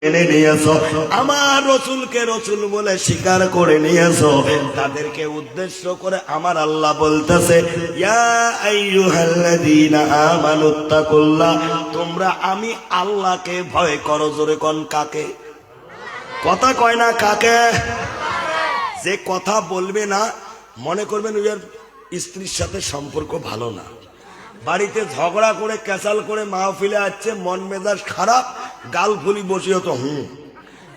মেনে নিয়েছো, আমার রসুলকে রসুল বলে স্বীকার করে নিয়েছো, তাদেরকে উদ্দেশ্য করে আমার আল্লাহ বলতেছে, ইয়া আইয়ুহাল্লাযীনা আমানুত্তাকুল্লাহ, তোমরা আমি আল্লাহকে ভয় করো। জোরে কোন কাকে? কথা কয় না কাকে? যে কথা বলবে না, মনে করবেন ওই স্ত্রীর সাথে সম্পর্ক ভালো না, বাড়িতে ঝগড়া করে ক্যাসাল করে মাহফিলে আসছে, মন মেজাজ খারাপ, গাল ফুলি বসিও তো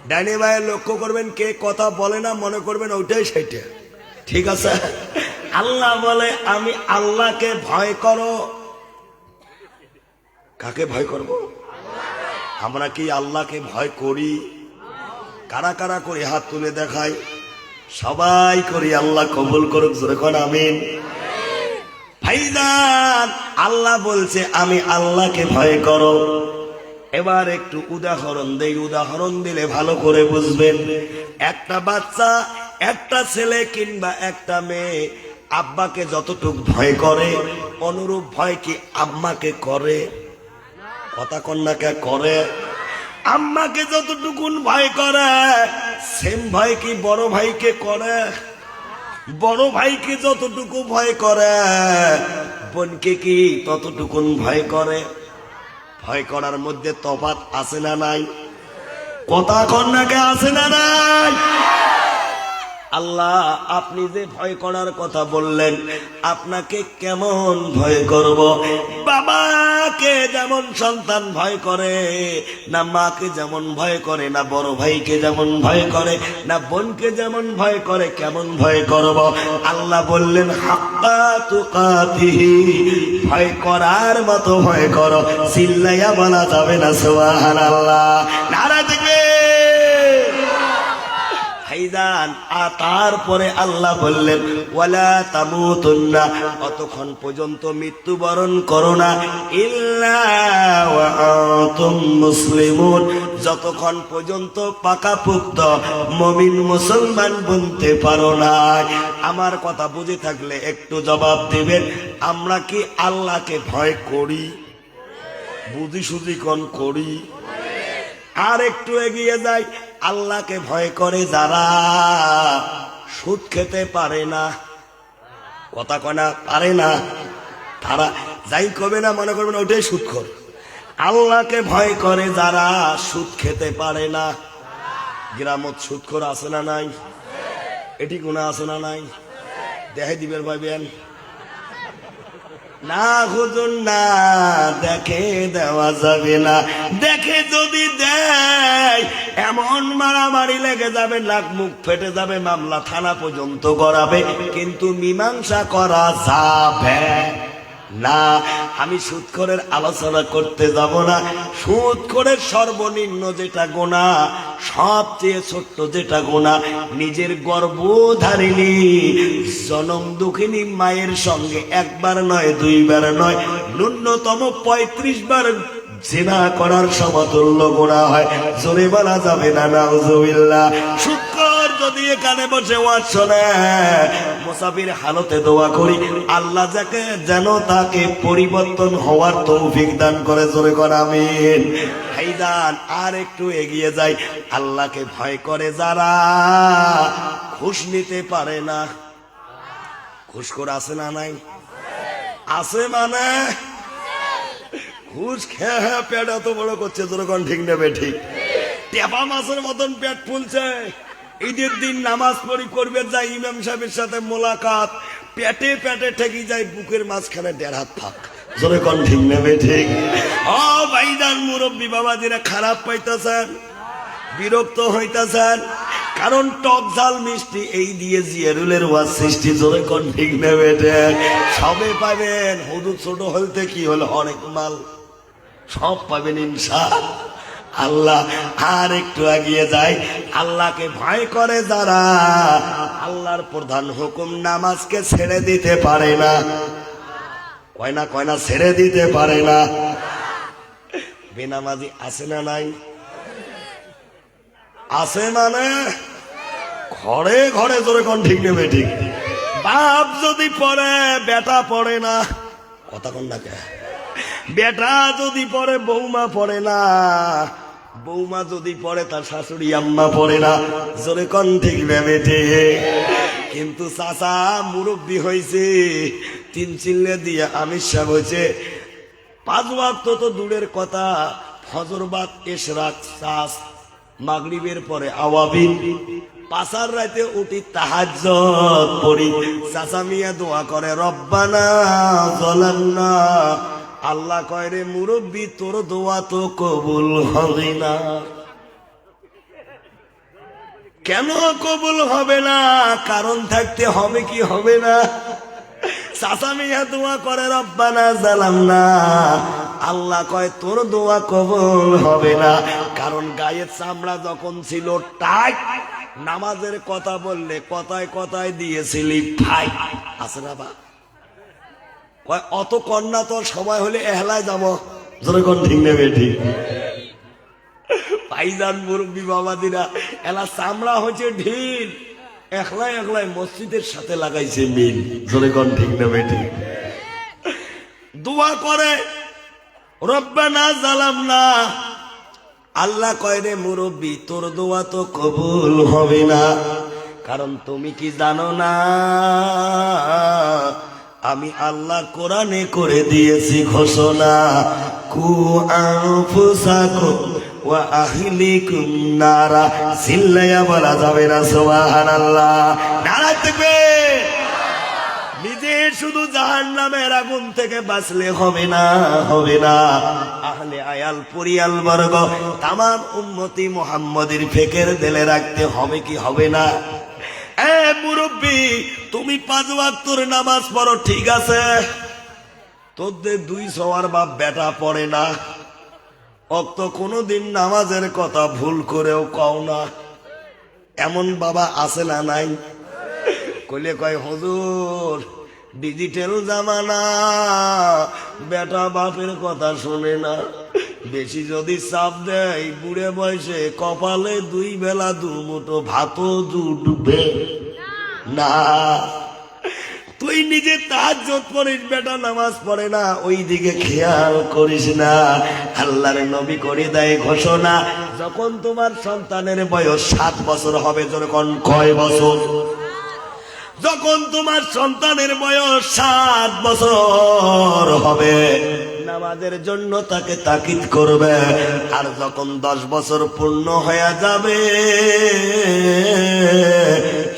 ডাইনে ভাইয়ে লক্ষ্য করবেন কে কথা বলে না, মনে করবেন ওইটাই সেইটা, ঠিক আছে? আল্লাহ বলে আমি আল্লাহকে ভয় করো। কাকে ভয় করব? আমরা কি আল্লাহকে ভয় করি? কারা কারা করি হাত তুলে দেখাই। সবাই করি, আল্লাহ কবুল করুক, জোরে কোন আমিন। ভাইজান, আল্লাহ বলছে আমি আল্লাহকে ভয় করো। এবার একটু উদাহরণ দেই, উদাহরণ দিলে ভালো করে বুঝবেন। একটা বাচ্চা, একটা ছেলে কিংবা একটা মেয়ে আব্বাকে যতটুক ভয় করে, অনুরূপ ভয় কি আম্মাকে করে? কথা কন্যাকে করে? আম্মাকে যতটুকুন ভয় করে, সেম ভয় কি বড় ভাইকে করে? বড় ভাইকে যতটুকু ভয় করে, বোনকে কি ততটুকুন ভয় করে? ভয় করার মধ্যে তফাৎ আছে না নাই? কথা কন্যাকে আছে না নাই? আল্লাহ আপনি যে ভয় করার কথা বললেন, আপনাকে কেমন ভয় করব? বাবাকে যেমন সন্তান ভয় করে না, মাকে যেমন ভয় করে না, বড় ভাইকে যেমন ভয় করে না, বোনকে যেমন ভয় করে, কেমন ভয় করব? আল্লাহ বললেন হাক্কা তুকাতিহি, ভয় করার মতো ভয় করো। চিল্লাইয়া বলা যাবে না সুবহানাল্লাহ, নারা থেকে ভাইজান। তারপরে আল্লাহ বললেন ওয়ালা তামুতুন্না, অতক্ষণ পর্যন্ত মৃত্যুবরণ করো না, ইল্লা ওয়া আনতুম মুসলিমুন, যতক্ষণ পর্যন্ত পাকাপোক্ত মুমিন মুসলমান বনতে পারো না। আমার কথা বুঝে থাকলে একটু জবাব দিবেন, আমরা কি আল্লাহকে ভয় করি? বুঝি সুঝি কোন করি? আর একটু এগিয়ে যাই, আল্লাহকে ভয় করে যারা সুদ খেতে পারে না, কথা কয় না, পারে না, তারা যাই কবে না মনে করবেন ওইটাই সুদখোর। আল্লাহকে ভয় করে যারা সুদ খেতে পারে না। গ্রামত সুদখোর আছে না নাই? এটি গুনাহ আছে না নাই? দেখাই দিবেন ভাইবেন না হুজুর না, দেখে দেওয়া যাবে না। দেখে যদি দেয় এমন মারামারি লেগে যাবে, নাক মুখ ফেটে যাবে, মামলা থানা পর্যন্ত গড়াবে, কিন্তু মীমাংসা করা যাবে না। আমি সুদখোরের আলোচনা করতে যাব না। সুদখোরের সর্বনিম্ন যেটা গুনাহ, সবচেয়ে ছোট্ট যেটা গুনাহ, নিজের গর্ভধারিণী জনম দুঃখিনী মায়ের সঙ্গে একবার নয়, দুইবার নয়, ন্যূনতম 35 বার জিনা করার সমতুল্য গুনাহ হয়। জোরে বলা যাবে না নাউজুবিল্লাহ। সুদখোর যদি এখানে বসে ওয়াজ শোনে, মুসাফির হালতে দোয়া করি আল্লাহ যাকে যেন তাকে পরিবর্তন হওয়ার তৌফিক দান করে। জোরে কর আমিন। ভাইজান আর একটু এগিয়ে যাই, আল্লাহকে ভয় করে যারা ঘুষ নিতে পারে না। ঘুষখোর আছে না নাই? আছে মানে ঘুষ খেয়ে পেট এত বড় করছে, যখন ঠিক নেবে ঠিক টেপা মাছের মতন পেট ফুলছে। ঈদের দিন নামাজ পড়ি করবে যাই, ইমাম সাহেবের সাথে মোলাকাত, পেটে পেটে ঠেকি যায়, বুকের মাঝখানে 1.5 হাত ফাঁক। জোরে কোন ঠিক নেবে ঠিক? ও ভাইজান মুরব্বী বাবাজিরা খারাপ পাইতেছেন, বিরক্ত হইতেছেন, কারণ টক ঝাল মিষ্টি এই দিয়ে জিয়ারুলের ওয়াজ সৃষ্টি। জোরে কোন ঠিক নেবে ঠিক? সবে পাবেন, হুজুর ছোট হইতে কি হলো, অনেক মাল সব পাবেন ইনশাআল্লাহ। আর একটু এগিয়ে যাই, আল্লাহকে ভয় করে যারা আল্লাহর প্রধান হুকুম নামাজকে ছেড়ে দিতে পারে না। কয় না কয় না, ছেড়ে দিতে পারে না। বেনামাজি আছে না নাই? আছে মানে ঘরে ঘরে। জোরে কোন ঠিক নেবে ঠিক? বাপ যদি পড়ে, বেটা পড়ে না। কথা কোন না? বেটা যদি পড়ে, বৌমা পড়ে না। বৌমা যদি পড়ে তার শাশুড়ি আম্মা পড়ে না, জোরে কোন ঠিক বেটে। কিন্তু চাচা মুরব্বী হয়েছে, 3 চিল্লে দিয়ে আমির সাহেব হয়েছে, 5 ওয়াক্ত তো দূরের কথা, ফজর বাদ ইশরাক চাষ মাগরিবের পরে আওয়াবিন, পাসার রাতে উঠি তাহাজ্জুদ পড়ি। চাচা মিয়া দোয়া করে রব্বানা যালামনা, আল্লাহ কয় রে মুরব্বী তোর দোয়া তো কবুল হবে না। কেন কবুল হবে না? কারণ থাকতে হবে কি হবে না? চাচা মিয়া দোয়া করে রব্বানা যালামনা, আল্লাহ কয় তোর দোয়া কবুল হবে না, কারণ গায়ের চামড়া যখন ছিল টাইট, নামাজের কথা বললে কথায় কথায় দিয়েছিলি ফাই। আছে না বা? কয় অত কন্যা তোর সময় হলে এহলায় যাবো, জোরে কোন ঠিক নেবে ঠিক। ভাইজান মুরব্বী বাবাদিরা, এলা চামড়া হচ্ছে ঢিল, একলাই একলাই মসজিদের সাথে লাগাইছে মিল, জোরে কোন ঠিক নেবে ঠিক। দোয়া করে রব্বানা যালামনা, আল্লাহ কয় রে মুরব্বী তোর দোয়া তো কবুল হবে না, কারণ তুমি কি জানো না আমি আল্লাহ কোরআনে করে দিয়েছি ঘোষণা, কু আনফুসাকুম ওয়া আহলিকুম নারা। চিল্লাইয়া বলা যাবে না সুবহানাল্লাহ, নারা তাকবীর। নিজে শুধু জাহান্নামের আগুন থেকে বাঁচলে হবে না, হবে না, আহলে আয়াল পরিয়াল বর্গ তামাম উম্মতি মুহাম্মাদের ফিকির দিলে রাখতে হবে কি হবে না? এ মুরব্বী, তুমি 5 ওয়াক্তের নামাজ পড়ো ঠিক আছে, তোদের 2 সওয়ার বাপ বেটা পড়ে না, অক্ত কোনোদিন নামাজের কথা ভুল করেও কও না, এমন বাবা আছে না নাই? কইলে কয় হুজুর ডিজিটাল জামানা, বেটা বাপের কথা শোনে না, বেশি যদি চাপ দেয় বুড়ে বয়সে কপালে 2 বেলা 2 মুঠো ভাতও জুটবে না। তুই নিজে তাহাজ্জুদ পড়িস, বেটা নামাজ পড়ে না, ওই দিকে খেয়াল করিস না। আল্লাহর নবী করে দেয় ঘোষণা, যখন তোমার সন্তানের বয়স 7 বছর হবে, যখন কয় বছর? যখন তোমার সন্তানের বয়স 7 বছর হবে, নামাজের জন্য তাকে তাকিদ করবে। আর যখন 10 বছর পূর্ণ হয়ে যাবে,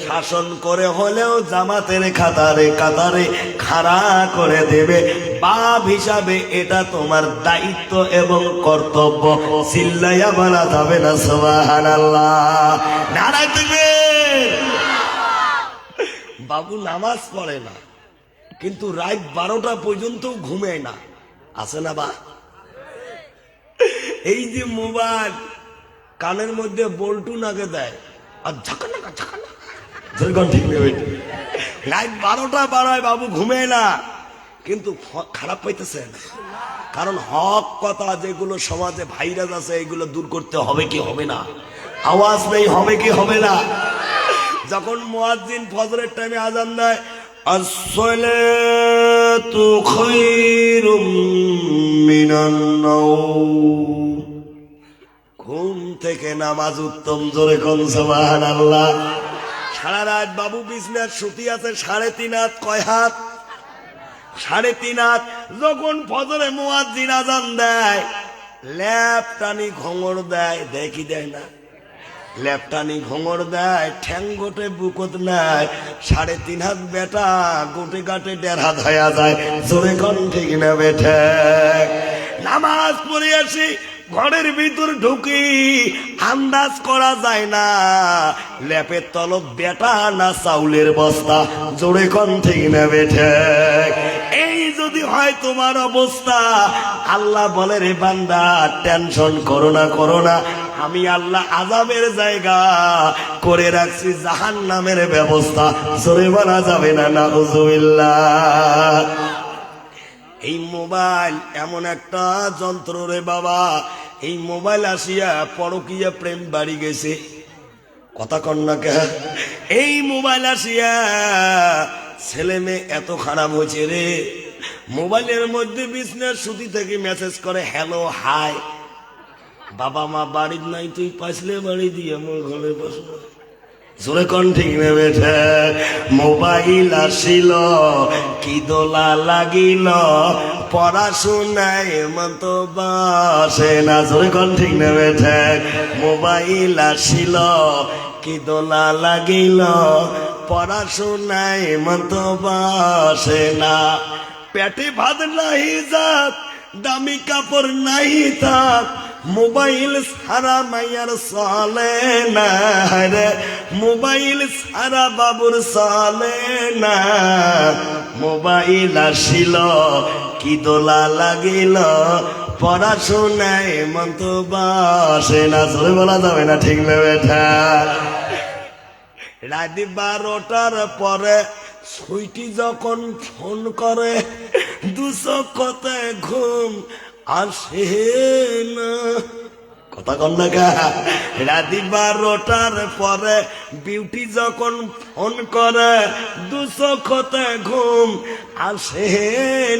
শাসন করে হলেও জামাতের কাতারে কাতারে খাড়া করে দেবে। বাপ হিসাবে এটা তোমার দায়িত্ব এবং কর্তব্য। চিল্লাইয়া বলা যাবে না সুবহানাল্লাহ, নারা তাকবীর। বাবু নামাজ পড়ে না, কিন্তু রাত 12টা পর্যন্ত ঘুমায় না, আছে না বা? এই যে মোবাইল কানের মধ্যে বল্টু নাকে দেয় আর ঝাঁকানাকা ঝাঁকানা, ঠিক নেই, রাত 12টা বাড়ায় বাবু ঘুমায় না, কিন্তু খারাপ পাইতেছে না, কারণ হক কথা যেগুলো সমাজে ভাইরাস আছে এগুলো দূর করতে হবে কি হবে না? আওয়াজ নেই, হবে কি হবে না? যখন মুয়াজ্জিন ফজরের টাইমে আজান দেয়, আসসালাতু খায়রুম মিনান নাওম, ঘুম থেকে নামাজ উত্তম, জোরে কোন সুবহানাল্লাহ। সারা রাত বাবু বিছনায় শুতে আছে, 3.5 হাত, কয় হাত? 3.5 হাত। যখন ফজরে মুয়াজ্জিন আজান দেয়, ল্যাপ টানি ঘোঙর দেয়, দেখি দেয় না? ল্যাপটানি ঘোঙর দেয়, ঠ্যাং গোটে বুকত নেয়, 3.5 হাত বেটা গোটে গাটে 1.5 হাত হয়ে যায়, জোরে কোন ঠিক না বেঠে? নামাজ পড়ে আসি, ঘরের ভিতর ঢুকি, আন্দাজ করা যায় না ল্যাপের তলব বেটা না চাউলের বস্তা, জোরে কোন ঠিক না বেঠে? এই যদি হয় তোমার অবস্থা, আল্লাহ বলে রে বান্দা টেনশন করো না, করো না, আমি আল্লাহ আযাবের জায়গা করে রাখছি জাহান্নামের ব্যবস্থা, জোরে বলা যাবে না নাউযুবিল্লাহ। এই মোবাইল এমন একটা যন্ত্র রে বাবা, এই মোবাইল আসিয়া পরকীয়া প্রেম বাড়ি গেছে, কথা কন্যাকে, এই মোবাইল আসিয়া ছেলে মেয়ে এত খারাপ হয়েছে রে। মোবাইলের মধ্যে বিজনেস সুতি থেকে মেসেজ করে হ্যালো হাই, বাবা মা বাড়ির নাই, তুই পাইলে বাড়ি দিয়ে আমার ঘরে বস। জোরে কোন ঠিক নেবে? মোবাইল আসিল কি দোলা লাগিল, পড়াশোনায় মত বাসে না। জোরে কোন ঠিক নেবে? মোবাইল আসিল কি দোলা লাগিল, পড়াশোনায় মত বাসে না। পেটে ভাত নাহি যাক, দামি কাপড় নাহি থাক, মোবাইল সারা মাইয়ার চলে না রে, মোবাইল সারা বাবুর চলে না। মোবাইল আসিল কি দোলা লাগিল, পড়াশোনায় মন তো বাসে না। জোরে বলা যাবে না, ঠিক না বেঠা? রাত 12টার পরে সুইটি যখন ফোন করে, দুশো কথায় ঘুম আসে না। কথা কন না গা? রাত 12টার পরে বিউটি যখন ফোন করে, দুশো কথায় ঘুম আসে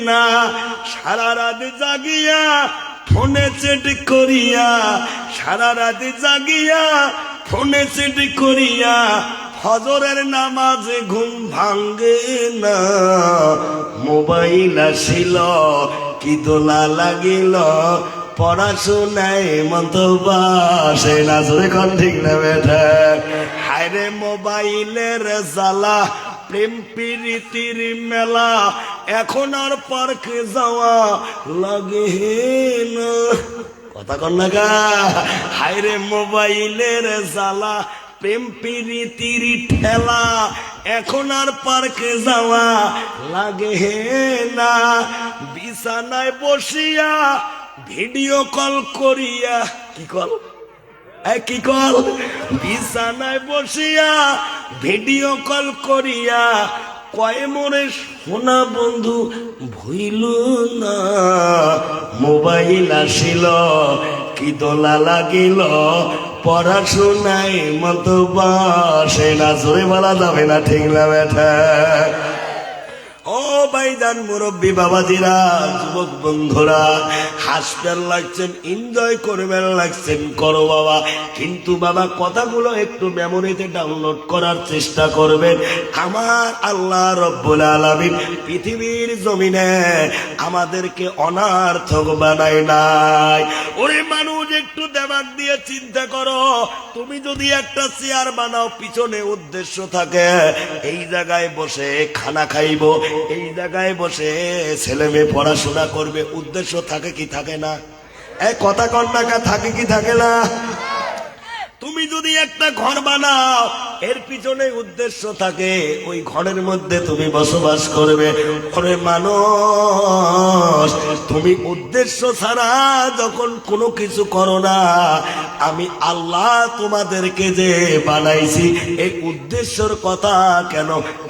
না। সারা রাত জাগিয়া ফোনে চেট করিয়া, সারা রাত জাগিয়া ফোনে চেট করিয়া, ফজরের নামাজে ঘুম ভাঙ্গে না। মোবাইল আসিল কি দোলা লাগিল, পড়াশোনায় মত বাসে না। জোরে কোন ঠিক না বেঠা? হায়রে মোবাইলের জ্বালা, প্রেম প্রীতির মেলা, এখন আর পার্কে যাওয়া লাগে না। কথা কন না গা? হায়রে মোবাইলের জ্বালা, প্রেম প্রীতির ঠেলা, এখন আর পার্কে যাওয়া লাগে না। বিছানায় বসিয়া ভিডিও কল করিয়া, কি কল? কি কল? বিছানায় বসিয়া ভিডিও কল করিয়া, কয় মোরে সোনা বন্ধু ভুইল না। মোবাইল আসিল কি দোলা লাগিল, পড়াশোনায় মত বাসে না। জোরে বলা যাবে না, ঠিক না বেঠা? ও ভাইজান, মুরব্বী বাবাজিরা, যুবক বন্ধুরা, হাসবেন লাগছেন, এনজয় করবেন লাগছেন, করো বাবা। কিন্তু বাবা কথাগুলো একটু মেমোরিতে ডাউনলোড করার চেষ্টা করবেন। আমার আল্লাহ রব্বুল আলামিন পৃথিবীর জমিনে আমাদেরকে অনার্থক বানায় নাই। ওরে মানুষ, একটু দেমাগ দিয়ে চিন্তা করো। তুমি যদি একটা চেয়ার বানাও, পিছনে উদ্দেশ্য থাকে এই জায়গায় বসে খানা খাইবো, এই জায়গায় বসে ছেলে মেয়ে পড়াশোনা করবে, উদ্দেশ্য থাকে কি থাকে না? কথা কন্যাকা থাকে কি থাকে না? তুমি যদি একটা ঘর বানাও, এর পিছনে উদ্দেশ্য থাকে ওই ঘরের মধ্যে তুমি বসবাস করবে। ওরে মানুষ, তুমি উদ্দেশ্য ছাড়া যখন কোনো কিছু করো না, আমি আল্লাহ তোমাদেরকে যে বানাইছি এই উদ্দেশ্যর কথা কেন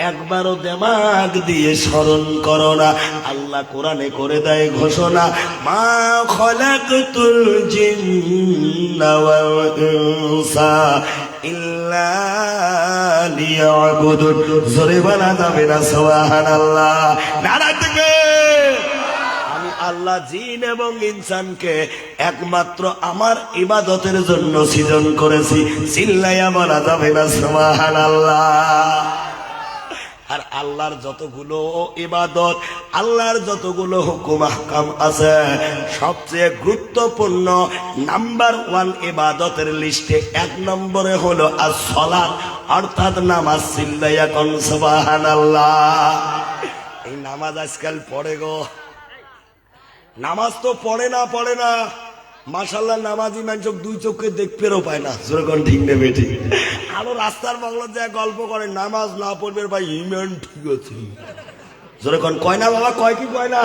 একবারও দেমাগ দিয়ে স্মরণ করো না? আল্লাহ কোরআনে করে দেয় ঘোষণা, মা খলাকতুল জিন্না ওয়াল ইনসা ইল্লা লিয়াবুদুন। জোরে বলা যাবে না সুবহানাল্লাহ? নারায়ে তাকবীর। আমি আল্লাহ জিন এবং ইনসানকে একমাত্র আমার ইবাদতের জন্য সৃজন করেছি। চিল্লাইয়া বলা যাবে না সুবহানাল্লাহ? আর আল্লাহর যতগুলো ইবাদত, আল্লাহর যতগুলো হুকুম আহকাম আছে, সবচেয়ে গুরুত্বপূর্ণ নাম্বার 1 ইবাদতের লিস্টে 1 নম্বরে হলো as-সালাত, অর্থাৎ নামাজ। চিল্লাইয়া কোন সুবহানাল্লাহ? এই নামাজ আজকাল পড়ে গো, নামাজ তো পড়ে না। মাশাআল্লাহ, নামাজি মানুষ 2 চোখে দেখতেও পায় না। যেরকম ঠিক নেবে ঠিক। আরো রাস্তার বাংলা যে গল্প করে, নামাজ না পড়বে ভাই ইমান ঠিক আছে। যেরকম কয় না বাবা, কয় কি কয় না?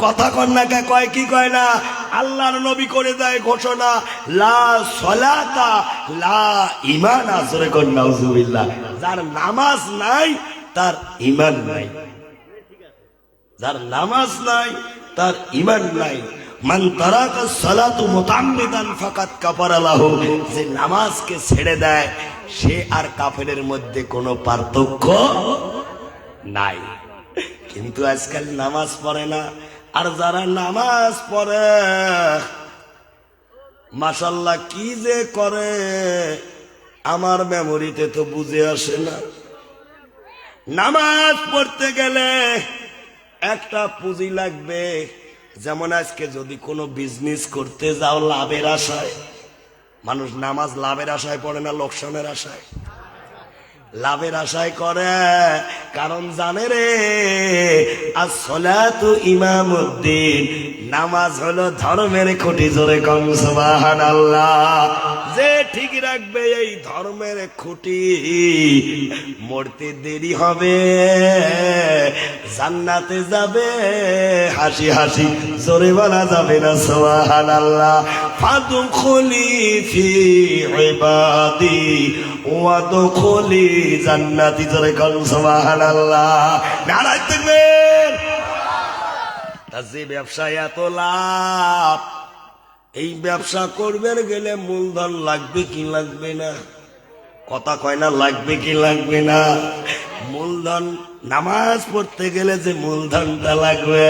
কথা কন না কে? কয় কি কয় না? আল্লাহর নবী করে দেয় ঘোষণা, লা সলাতা লা ঈমানা। যেরকম নাউজুবিল্লাহ। যার নামাজ নাই তার ঈমান নাই, যার নামাজ নাই তার ঈমান নাই। মান তারাকা সালাতু মুতাআম্মিদান ফাকাদ কাফারা লাহু। যে নামাজকে ছেড়ে দেয় সে আর কাফেরের মধ্যে কোনো পার্থক্য নাই। কিন্তু আজকাল নামাজ পড়ে না। আর যারা নামাজ পড়ে মাশাআল্লাহ কি যে করে আমার মেমোরিতে তো বুঝে আসে না। নামাজ পড়তে গেলে একটা পুঁজি লাগবে। যেমন আজকে যদি কোনো বিজনেস করতে যাও লাভের আশায়, মানুষ নামাজ লাভের আশায় পড়ে না লোকসানের আশায়? লাভের আশায় করে, কারণ জানে রে আসসালাতু ইমামুদ্দিন, নামাজ হলো ধর্মের খুঁটি। জোরে কোন সুবহানাল্লাহ। যে ঠিক রাখবে এই ধর্মের খুঁটি, মরতে দেরি হবে, জান্নাতে যাবে হাসি হাসি। জোরে বলা যাবে না সুবহানাল্লাহ। ফাদখুলি ফি ইবাদি ওয়াদখুলি জান্নাতি। জোরে কোন সুবহানাল্লাহ। নারায়ে তাকবীর। তা যে ব্যবসায় এত লাভ, এই ব্যবসা করবেন গেলে মূলধন লাগবে কি লাগবে না? কথা কয় না, লাগবে কি লাগবে না? মূলধন, নামাজ পড়তে গেলে যে মূলধনটা লাগবে,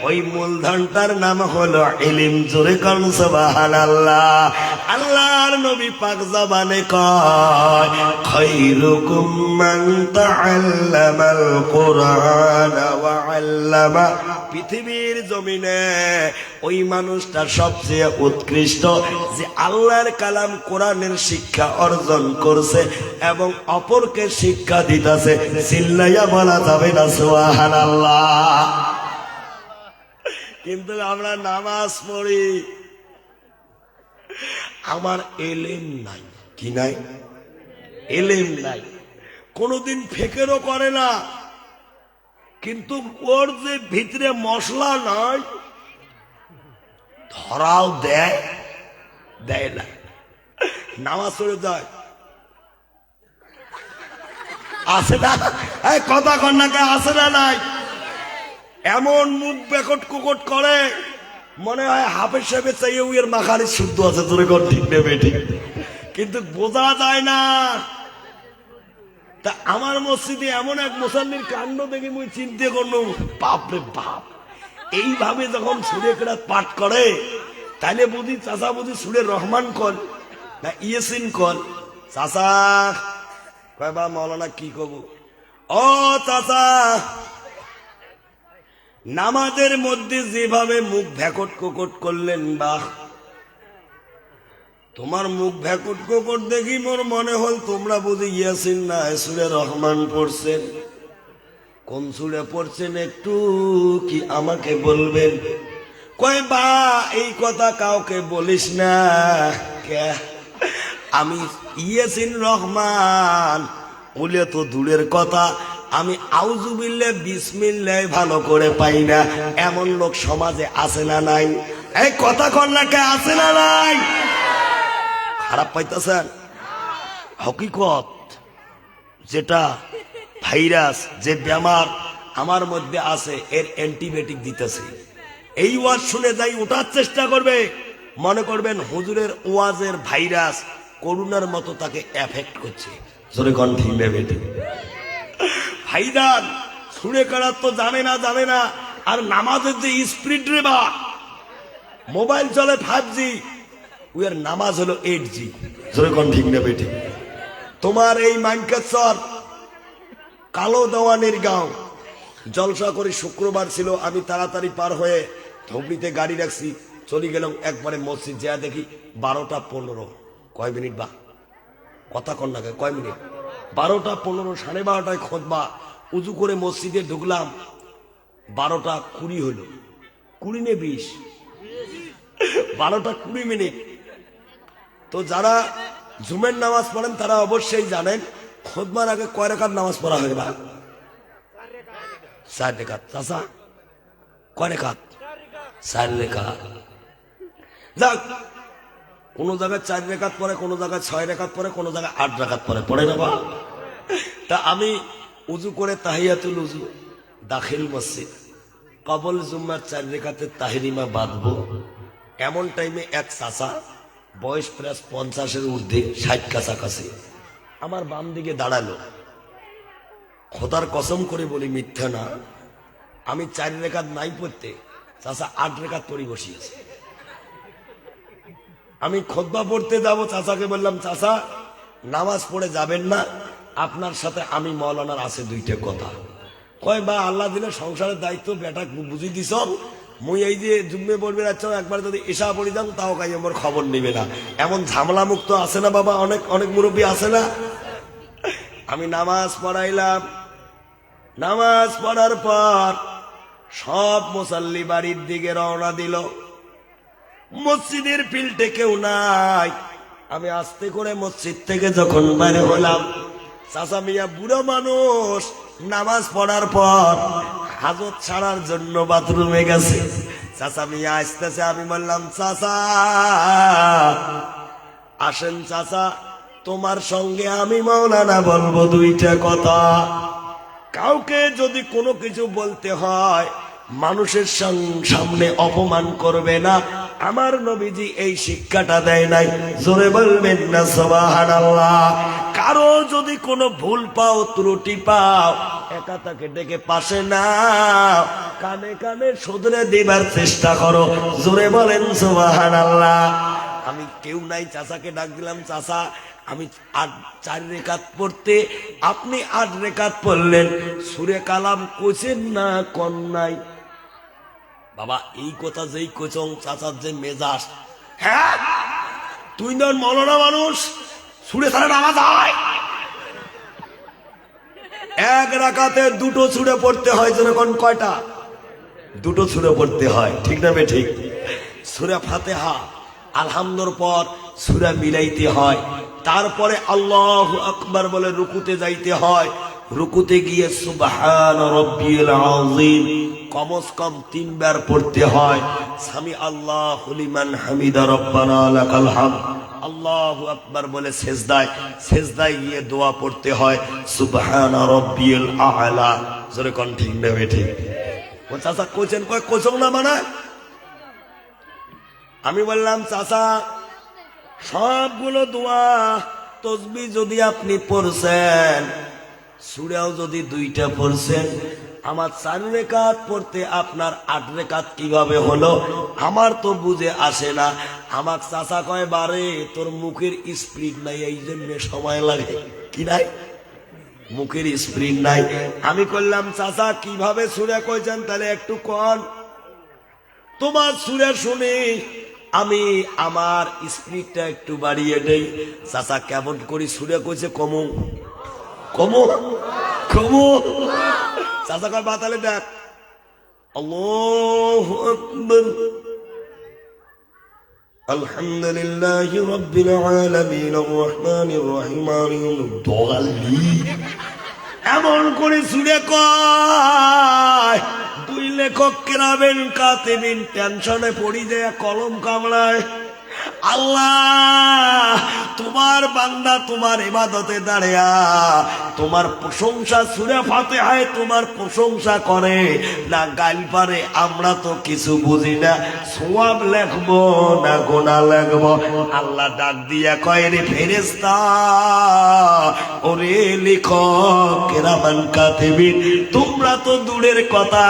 ওই মূলধনটার নাম হলো ইলম। জোরে কোন সুবহানাল্লাহ। আল্লাহর নবী পাক জবানে কয়, খায়রুকুম মান তাআল্লামাল কুরআন ওয়া আল্লামা। পৃথিবীর জমিনে ওই মানুষটা সবচেয়ে উৎকৃষ্ট যে আল্লাহর কালাম কোরআনের শিক্ষা অর্জন করছে এবং অপরকে শিক্ষা দিতেছে। চিল্লাইয়া বলা যাবে না সুবহানাল্লাহ। কিন্তু আমরা নামাজ পড়ি, আমার এলেম নাই। কি নাই? এলেম নাই। কোনদিন ফেকেরও করে না, কিন্তু ওর যে ভিতরে মশলা নাই, ধরাও দেয় দেয় না, নামাজ পড়ে যায়। আছে না? এই কথা কন্যাকে আছে না নাই? এমন মুখ বেকট কুকট করে, মনে হয় হাফেজ সাহেবের চাইয়ে উইয়ের মাখারি শুদ্ধ আছে। তোরে কর ঠিক নেবে ঠিক, কিন্তু বোঝা যায় না। তা আমার মসজিদে এমন এক মুসাল্লির কাণ্ড দেখে মুই চিন্তা করলো, বাপরে বাপ, এইভাবে যখন সুরে কেরাত পাঠ করে, তাইলে বুঝি চাচা বুঝি সুরে রহমান কল না ইয়াসিন কল। চাচা কয়, বা মৌলানা কি কব? ও চাচা, নামাজের মধ্যে যেভাবে মুখ ভ্যাকট কোকট করলেন, বাহ, তোমার মুখ ভ্যাকট কোকট দেখি মোর মনে হল তোমরা বুঝি ইয়াসিন না সুরে রহমান পড়ছেন। কোন সুরে পড়ছেন একটু কি আমাকে বলবেন? কয়, বা এই কথা কাউকে বলিস না। কে? আমি ইয়াসিন রহমান বলে তো দূরের কথা, আমি আউযুবিল্লাহ বিসমিল্লাহ ভালো করে পাই না। এমন লোক সমাজে আছে না নাই? এই কথা কন্যাকে আছে না নাই? খারাপ পাইতেছেন? হকিকত যেটা ভাইরাস, যে বেমার আমার মধ্যে আছে, এর অ্যান্টিবায়োটিক দিতেছে। এই ওয়াজ শুনে যাই ওঠার চেষ্টা করবে, মনে করবেন হুজুরের ওয়াজের ভাইরাস করোনার মতো তাকে এফেক্ট করছে। জোরে কোন ঠিক নেবে ঠিক। ভাইজান শুনে কারাত তো জানে না। আর নামাজের যে স্পিড রে বা, মোবাইল চলে 5G, উয়ার নামাজ হলো 8G। জোরে কোন ঠিক নেবে ঠিক। তোমার এই মাইনকাছর কালো দেওয়ানের গাঁও জলসা করে শুক্রবার ছিল, আমি তাড়াতাড়ি পার হয়ে ধবড়িতে গাড়ি রাখছি, চলে গেলাম একবারে মসজিদ। যা দেখি 12টা 15। কয় মিনিট বা? কথা কন্যাকে কয় মিনিট? 12টা 15, 12:30 খুতবা। উজু করে মসজিদে ঢুকলাম, 12টা 20 হলো। 20 নে 20, 12টা 20 মিনিট। তো যারা জুমের নামাজ পড়েন তারা অবশ্যই জানেন খুতবার আগে কয় রাকাত নামাজ পড়া হয় বা? 4 রাকাত। চাচা কয় রাকাত? 4 রাকাত। যাক, কোন জায়গায় 4 রাকাত পরে, কোন জায়গায় 6 রাকাত পরে, কোন জায়গায় 8 রাকাত পরে, পড়ে না বা? তা আমি উজু করে তাহিয়াতুল উজু, দাখিল মসজিদ, কবল জুম্মার 4 রাকাতের তাহরিমা বাঁধবো। এমন টাইমে এক চাচা, বয়স প্রায় 50-এর ঊর্ধ্বে, 60 কাছাকাছি, আমার বাম দিকে দাঁড়ালো। খোদার কসম করে বলি, মিথ্যা না, আমি 4 রাকাত নাই পড়তে চাচা 8 রাকাত পড়ি বসিয়েছে। আমি খুতবা পড়তে যাব, চাচাকে বললাম চাচা নামাজ পড়ে যাবেন না, আপনার সাথে আমি মৌলানার আছে দুইটা কথা। কয় বা আল্লাহ দিলে সংসারের দায়িত্ব বেটা বুঝি দিছ, মুই এই যে জুম্মে পড়বে যাচ্ছ, একবার যদি এসা পড়ি যান তাও কাই আমার খবর নিবে না। এমন ঝামেলা মুক্ত আছে না বাবা, অনেক অনেক মুরব্বী আছে না। আমি নামাজ পড়াইলাম, নামাজ পড়ার পর সব মুসাল্লি বাড়ির দিকে রওনা দিল। মসজিদের ফিল্ডে কেউ নাই। আমি আস্তে করে মসজিদ থেকে যখন বাইরে হলাম, চাচা মিয়া বুড়ো মানুষ নামাজ পড়ার পর হাজত ছাড়ার জন্য বাথরুমে গেছে। চাচা মিয়া আসতেছে, আমি বললাম চাচা আসেন চাচা, তোমার সঙ্গে আমি মাওলানা বলবো দুইটা কথা। কাউকে যদি কোনো কিছু বলতে হয় মানুষের সামনে অপমান করবে না, আমার নবীজি এই শিক্ষাটা দেয় নাই। জোরে বলবেন না সুবহানাল্লাহ। কারো যদি কোনো ভুল পাও, ত্রুটি পাও, একা তাকে ডেকে পাশে নাও, কানে কানে শুধরে দিবার চেষ্টা করো। জোরে বলেন সুবহানাল্লাহ। আমি কেউ নাই, চাচাকে ডাক দিলাম, চাচা আমি 4 রেকাত পড়তে, আপনি 8 রেকাত পড়লেন, সূরা কালাম কইছেন না কোন নাই? বাবা এই কথা যেই কোচং, চাচার যে মেজাজ, হ্যাঁ তুই না মৌলানা মানুষ, সূরা ছাড়া নামাজ হয়? 1 রাকাতে 2টো সূরা পড়তে হয়, যখন কয়টা? 2টো সূরা পড়তে হয়, ঠিক না বে ঠিক? সূরা ফাতিহা আলহামদুর পর সূরা মিলাইতে হয়, তারপরে আল্লাহু আকবার বলে রুকুতে যাইতে হয়, রুকুতে গিয়ে সুবহান রাব্বিয়াল আযীম কমস কম 3 বার পড়তে হয়, সামি আল্লাহু লিমান হামিদা রব্বানা লাকাল হামদ আল্লাহু আকবার বলে সেজদায় গিয়ে দোয়া পড়তে হয়, সুবহান রাব্বিয়াল আ'লা। জোরে কোন ঠিক না ঠিক? ও চাচা কোচেন কয় কোচং না মানে? আমি বললাম চাচা সবগুলো দোয়া তসবিহ যদি আপনি পড়ছেন, সূরাও যদি 2টা পড়ছেন, আমার 4 রেকাত পড়তে আপনার 8 রেকাত কিভাবে হলো আমার তো বুঝে আসে না। আমার চাচা কয় বারে তোর মুখের স্পিড নাই, এই জন্য সময় লাগে। কি নাই? মুখের স্পিড নাই। আমি করলাম চাচা কিভাবে সূরা কইছেন তাহলে একটু কোন, তোমার সূরা শুনি আমি আমার স্পিডটা একটু বাড়িয়ে দেই। চাচা কেমন করি সূরা কইছে কমু কমু কমু। চাচা কয় বাতালে দেখ, আল্লাহু আকবার আলহামদুলিল্লাহি রাব্বিল আলামিন আর রহমানির রহিম মালিকিদ এমন করে সূরা কয়। 2 লেখক কেরাবেন কাতিবিন টেনশনে পড়ি যায়, কলম কামড়ায়। আল্লাহ তোমার বান্দা তোমার ইবাদতে দাঁড়িয়া তোমার প্রশংসা, সূরা ফাতিহায় তোমার প্রশংসা করে না গাইল পারে, আমরা তো কিছু বুঝি না, সওয়াব লিখবো না গুনাহ লিখবো? আল্লাহ ডাক দিয়া কয় রে ফেরেশতা, ওরে লেখক কেরামান কাতিবিন, তোমরা তো দূরের কথা,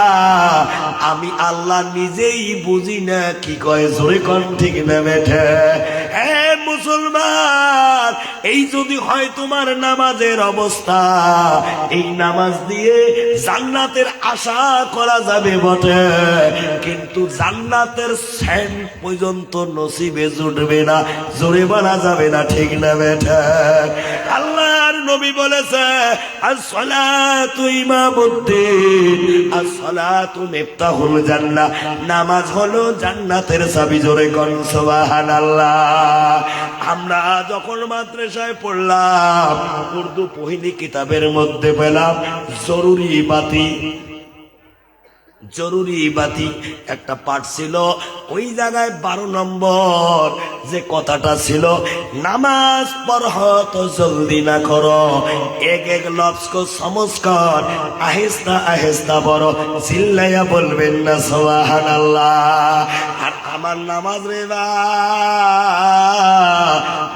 আমি আল্লাহ নিজেই বুঝি না কি কয়। জোরে কোন ঠিক না বেঠে? হ্যাঁ মুসলমান, এই যদি হয় তোমার নামাজের অবস্থা, এই নামাজ দিয়ে জান্নাতের আশা করা যাবে বটে, কিন্তু জান্নাতের সেন্ট পর্যন্ত নসিবে জুটবে না। জোরে বলা যাবে না, ঠিক না বেঠে? আল্লাহর নবী বলেছে আস-সালাতু ইমামুদ্দিন, আস-সালাতু মিফতাহুল জান্নাহ, নামাজ হলো জান্নাতের চাবি। জোরে কোন সুবহানাল্লাহ। আমরা যখন মাদ্রাসায় পড়লাম, উর্দু পহিলি কিতাবের মধ্যে পেলাম জরুরি বাতি একটা পাঠ ছিল, ওই জায়গায় 12 নম্বর যে কথাটা ছিল, নামাজ পড়হ তো জলদি না করো, এক লফজ কো সমঝ কর, আহিস্তা আহিস্তা পড়ো। চিল্লাইয়া বলবেন না সুবহানাল্লাহ। আর আমার নামাজ রে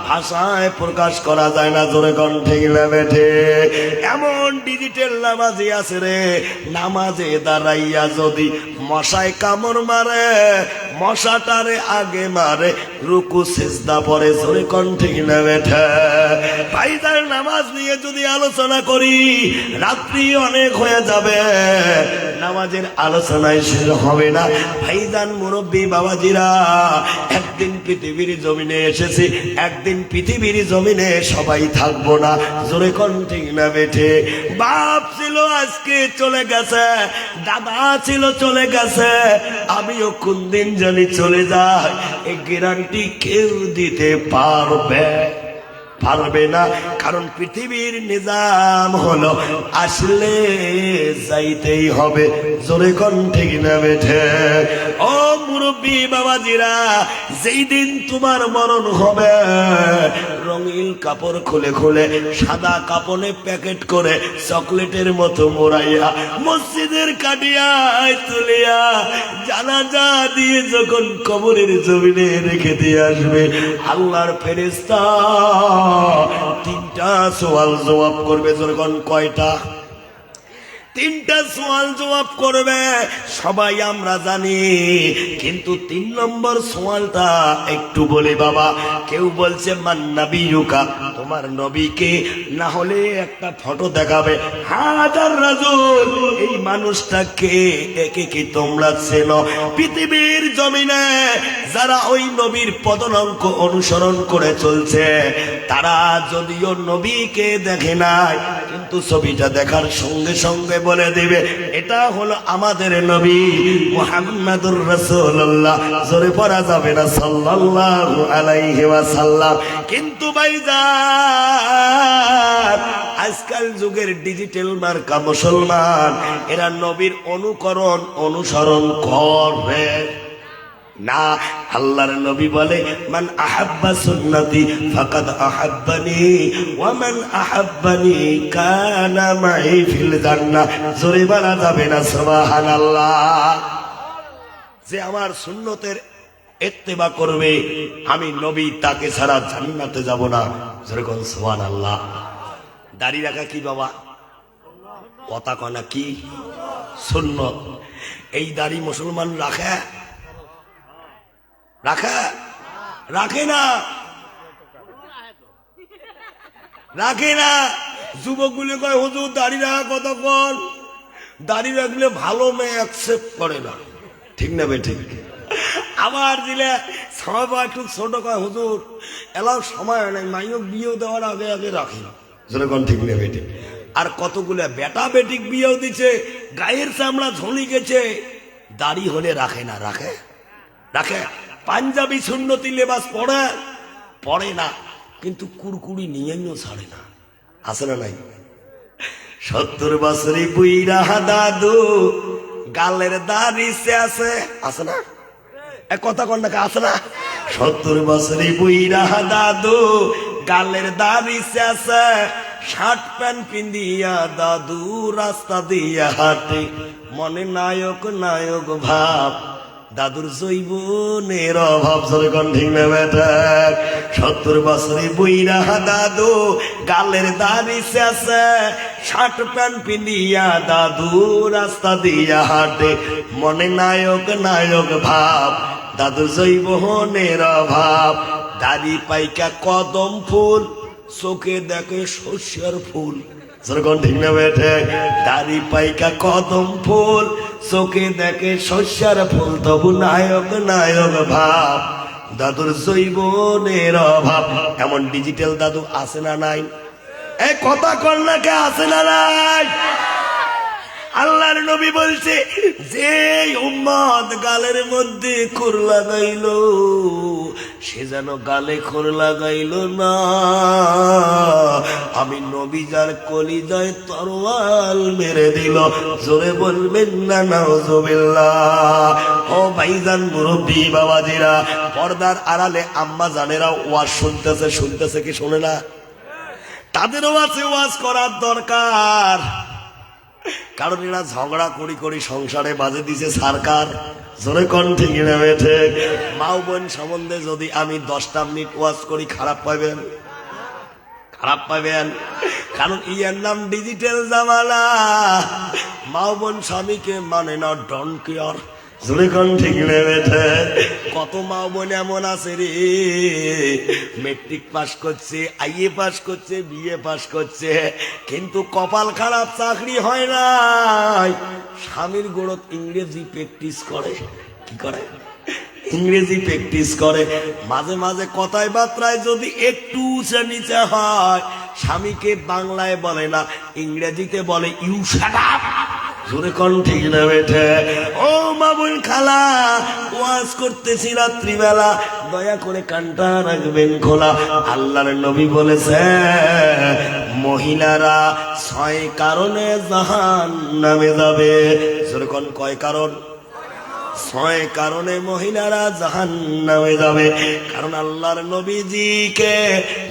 ভাষায় প্রকাশ করা যায় না। জোরে কোন ঠিক না বেঠে? এমন ডিজিটাল নামাজি আছে রে, নামাজে দাঁড়াইয়া যদি মশায় কামড় মারে, মশাটারে আগে মারে, রুকু সিজদা পরে, জোরে কণ্ঠে কিনা বেঠে। ভাইজান নামাজ নিয়ে যদি আলোচনা করি রাত্রি অনেক হয়ে যাবে, নামাজের আলোচনায় শেষ হবে না। ভাইজান মুরব্বী বাবাজিরা, একদিন পৃথিবীর জমিনে এসেছি, একদিন পৃথিবীর জমিনে সবাই থাকবো না, জোরে কণ্ঠে কিনা বেঠে। বাপ ছিল আজকে চলে গেছে, দাদা ছিল চলে গেছে, আমিও কোন দিন জানি চলে যায়, এই গ্যারান্টি কেউ দিতে পারবে না। কারণ পৃথিবীর নিজাম হলো আসলে যাইতেই হবে, জোরে কণ্ঠে কিনা বেঠে। ও মুরব্বী বাবাজিরা, যেই দিন তোমার মরণ হবে, রঙিন কাপড় খুলে খুলে সাদা কাপড়ে প্যাকেট করে চকলেটের মতো মোড়াইয়া মসজিদের কাটিয়ায় তুলিয়া জানাজা দিয়ে যখন কবরের জমিনে রেখে দিয়ে আসবে, আল্লাহর ফেরেশতা তিনটা সওয়াল জবাব করবে। যখন কয়টা? তিনটা সওয়াল জবাব করবে, সবাই আমরা জানি। কিন্তু 3 নম্বর সওয়ালটা একটু বলি বাবা। কেউ বলছে মান নবিয়ুকা, তোমার নবীকে, না হলে একটা ফটো দেখাবে। হাজার রাজুল, এই মানুষটাকে, একে কি তোমরা চেনো? পৃথিবীর জমিনে যারা ওই নবীর পদনঙ্ক অনুসরণ করে চলছে, তারা যদিও নবীকে দেখে নাই, কিন্তু ছবিটা দেখার সঙ্গে সঙ্গে বলে দিবে এটা হলো আমাদের নবী মুহাম্মাদুর রাসূলুল্লাহ। জোরে পড়া যাবে না সাল্লাল্লাহু আলাইহি ওয়াসাল্লাম। কিন্তু ভাইজান, আজকাল যুগের ডিজিটাল মার্কা মুসলমান, এরা নবীর অনুসরণ করে না। আল্লাহর নবী বলে মান আহাব্বা সুন্নতি ফাকাদ আহাব্বানি ওয়া মান আহাব্বানি কানা মাই ফিল জান্নাহ। জোরে বলা যাবে না সুবহানাল্লাহ। যে আমার সুন্নতের ইত্তেবা করবে, আমি নবী, তাকে ছাড়া জান্নাতে যাব না। জোরে কোন সুবহানাল্লাহ। দাড়ি রাখা কি বাবা? কথা কনা কি? সুন্নত। এই দাড়ি মুসলমান রাখে না। যুবকগুলো কয় হুজুর দাড়ি রাখা কতক্ষণ? দাড়ি রাখলে ভালো মেয়ে অ্যাকসেপ্ট করে না, ঠিক না বে ঠিক? আবার দিলে সবাই একটু ছোট কয় হুজুর এলাও সময় নেই, মাইয়ক বিয়েও দেওয়ার আগে আগে রাখি না, যেরকম ঠিক না বেটি। আর কতগুলো বেটা বেটিক বিয়েও দিচ্ছে, গায়ের চামড়া ঝুলি গেছে, দাড়ি হলে রাখে না। রাখে পাঞ্জাবি সুন্নতি লেবাস পরে না, কিন্তু কুরকুরি নিয়েও ছাড়ে না। আছে না নাই? 70 বছরই বুইরা দাদু গালের দাড়ি আছে না? এক কথা কন না, আছে না? 70 বছরই বুইরা দাদু গালের দাড়ি আছে, শার্ট প্যান্ট পিন্দিয়া দাদু রাস্তা দিয়া হাঁটে, মনে নায়ক নায়ক ভাব, দাদুর জৈবনের অভাব। যখন ঠিক না বেটা? 70 বছরে বুইরা দাদু গালের দাড়ি আছে, শার্ট প্যান্ট পিন্দিয়া দাদু রাস্তা দিয়া হাঁটে, মনে নায়ক নায়ক ভাব, দাদুর জৈবনের অভাব। দাড়ি পাইকা কদম ফুল, চোখে দেখে শস্যের ফুল। যখন ঠিক না বেঠে? দাড়ি পাইকা কদম ফুল, চোখে দেখে শস্যের ফুল, তবু নায়ক নায়ক ভাব, দাদুর জৈবনের অভাব। এমন ডিজিটাল দাদু আছে না নাই? এই কথা কর না, কে আছে না নাই? আল্লাহর নবী বলছে, যে উম্মত গালের মধ্যে খুর লাগাইল, সে যেন গালে খুর লাগাইল না। আমি নবী যার কলিজায় তরোয়াল মেরে দিল। জোরে বলবেন না নাউজুবিল্লাহ। ও ভাইজান মুরব্বী বাবাজিরা, পর্দার আড়ালে আম্মা জানেরা ওয়াজ শুনতেছে কি শোনে না? তাদেরও আছে ওয়াজ করার দরকার। কারণ এরা ঝগড়া করি সংসারে বাজে দিছে সরকার। জোরে কণ্ঠে কিনে বেঠে? মা বোন সম্বন্ধে যদি আমি 10টা মিনিট ওয়াজ করি, খারাপ পাইবেন? কারণ ইয়ার নাম ডিজিটাল জামানা। মা বোন স্বামীকে মানে না, ডোন্ট কেয়ার। জুড়িখন ঠিক নেবেছে। কত মা বোন এমন আছে রে, মেট্রিক পাস করছে, আইএ পাস করছে, বিএ পাস করছে, কিন্তু কপাল খারাপ, চাকরি হয় নাই। স্বামীর গোড়ত ইংরেজি প্র্যাকটিস করে। কি করে? ইংরেজি প্র্যাকটিস করে। মাঝে মাঝে কথায় বার্তায় যদি একটু উঁচা নিচে হয়, স্বামীকে বাংলায় বলে না, ইংরেজিতে বলে ইউ শাট আপ। জোরে কোন ঠিক না বেঠে? ও মা বোন খালা, ওয়াজ করতেছি রাত্রিবেলা, দয়া করে কানটা রাখবেন খোলা। আল্লাহর নবী বলেছে মহিলারা 6 কারণে জাহান্নামে যাবে। জোরে কোন কয় কারণ? 6 কারণে মহিলারা জাহান্নামে যাবে। কারণ আল্লাহর নবীজিকে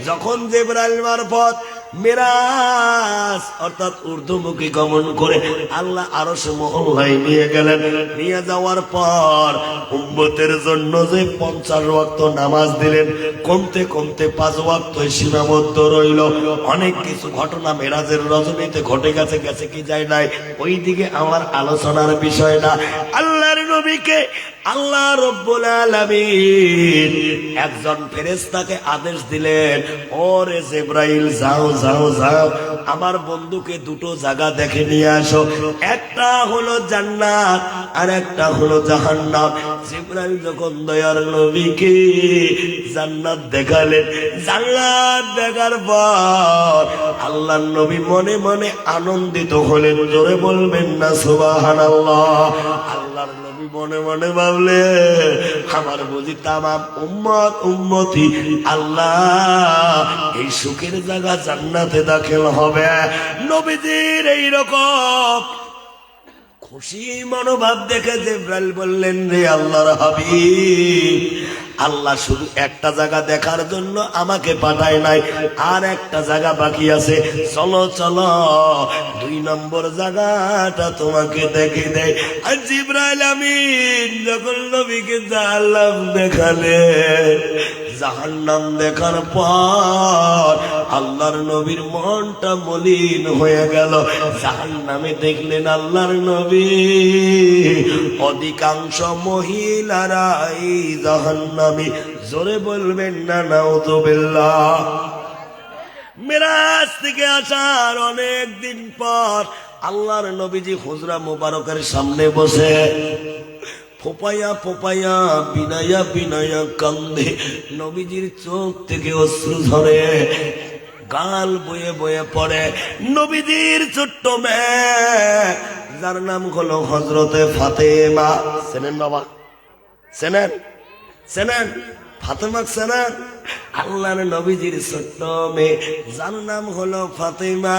যখন জিবরাইল মারফত মিরাজ অর্থাৎ ঊর্ধ্বমুখী গমন করে আল্লাহ আরশ মহল্লায় নিয়ে গেলেন, নিয়ে যাওয়ার পর উম্মতের জন্য যে 50 ওয়াক্ত নামাজ দিলেন, কমতে কমতে 5 ওয়াক্ত সীমাবদ্ধ রইল। অনেক কিছু ঘটনা মেরাজের রজনীতে ঘটে গেছে, গেছে কি যায় নাই, ওই দিকে আমার আলোচনার বিষয় না। আল্লাহর নবীকে আল্লাহ রব্বুল আলামিন একজন ফেরেশতাকে আদেশ দিলেন, ওরে জিবরাইল যাও যাও যাও, আমার বন্ধুকে 2টো জায়গা দেখে নিয়ে আসো, একটা হলো জান্নাত আর একটা হলো জাহান্নাম। জিবরাইল যখন দয়ার নবীকে জান্নাত দেখালেন, জান্নাত দেখার পর আল্লাহর নবী মনে মনে আনন্দিত হলেন। জোরে বলবেন না সুবহানাল্লাহ? আল্লাহর নবী মনে মনে ভাবলে আমার বুঝি তামাম উম্মত উম্মতি আল্লাহ এই সুখের জায়গা জান্নাতে দাখিল হবে। নবীজির এইরকম খুশি মনোভাব দেখে জিবরাইল বললেন, রে আল্লাহর হাবিব, আল্লাহ শুধু একটা জায়গা দেখার জন্য আমাকে পাঠায় নাই, আর একটা জায়গা বাকি আছে, চলো চলো 2 নম্বর জায়গাটা তোমাকে দেখে দেয়। আর জিবরাইল আমিন যখন নবীকে জাহান্নাম দেখালে, জাহান্নাম দেখার পর আল্লাহর নবীর মনটা মলিন হয়ে গেল। জাহান্নামে দেখলেন আল্লাহর নবী অধিকাংশ মহিলারা এই জাহান্নামী। জোরে বলবেন না নাউযুবিল্লাহ? মিরাজ থেকে আসার অনেক দিন পর আল্লাহর নবীজি হুজরা মুবারকের সামনে বসে ফোপাইয়া ফোপাইয়া বিনায়া বিনায়া কান্দে। নবীজির চোখ থেকে অশ্রু ঝরে, গাল বয়ে বয়ে পড়ে। নবীজির ছোট্ট মেয়ে যার নাম হলো হযরতে ফাতেমা, চেনেন বাবা? চেনেন? চেনেন ফাতেমা? চেনেন? আল্লাহর নবীজির ছোট্ট মেয়ে যার নাম হলো ফাতেমা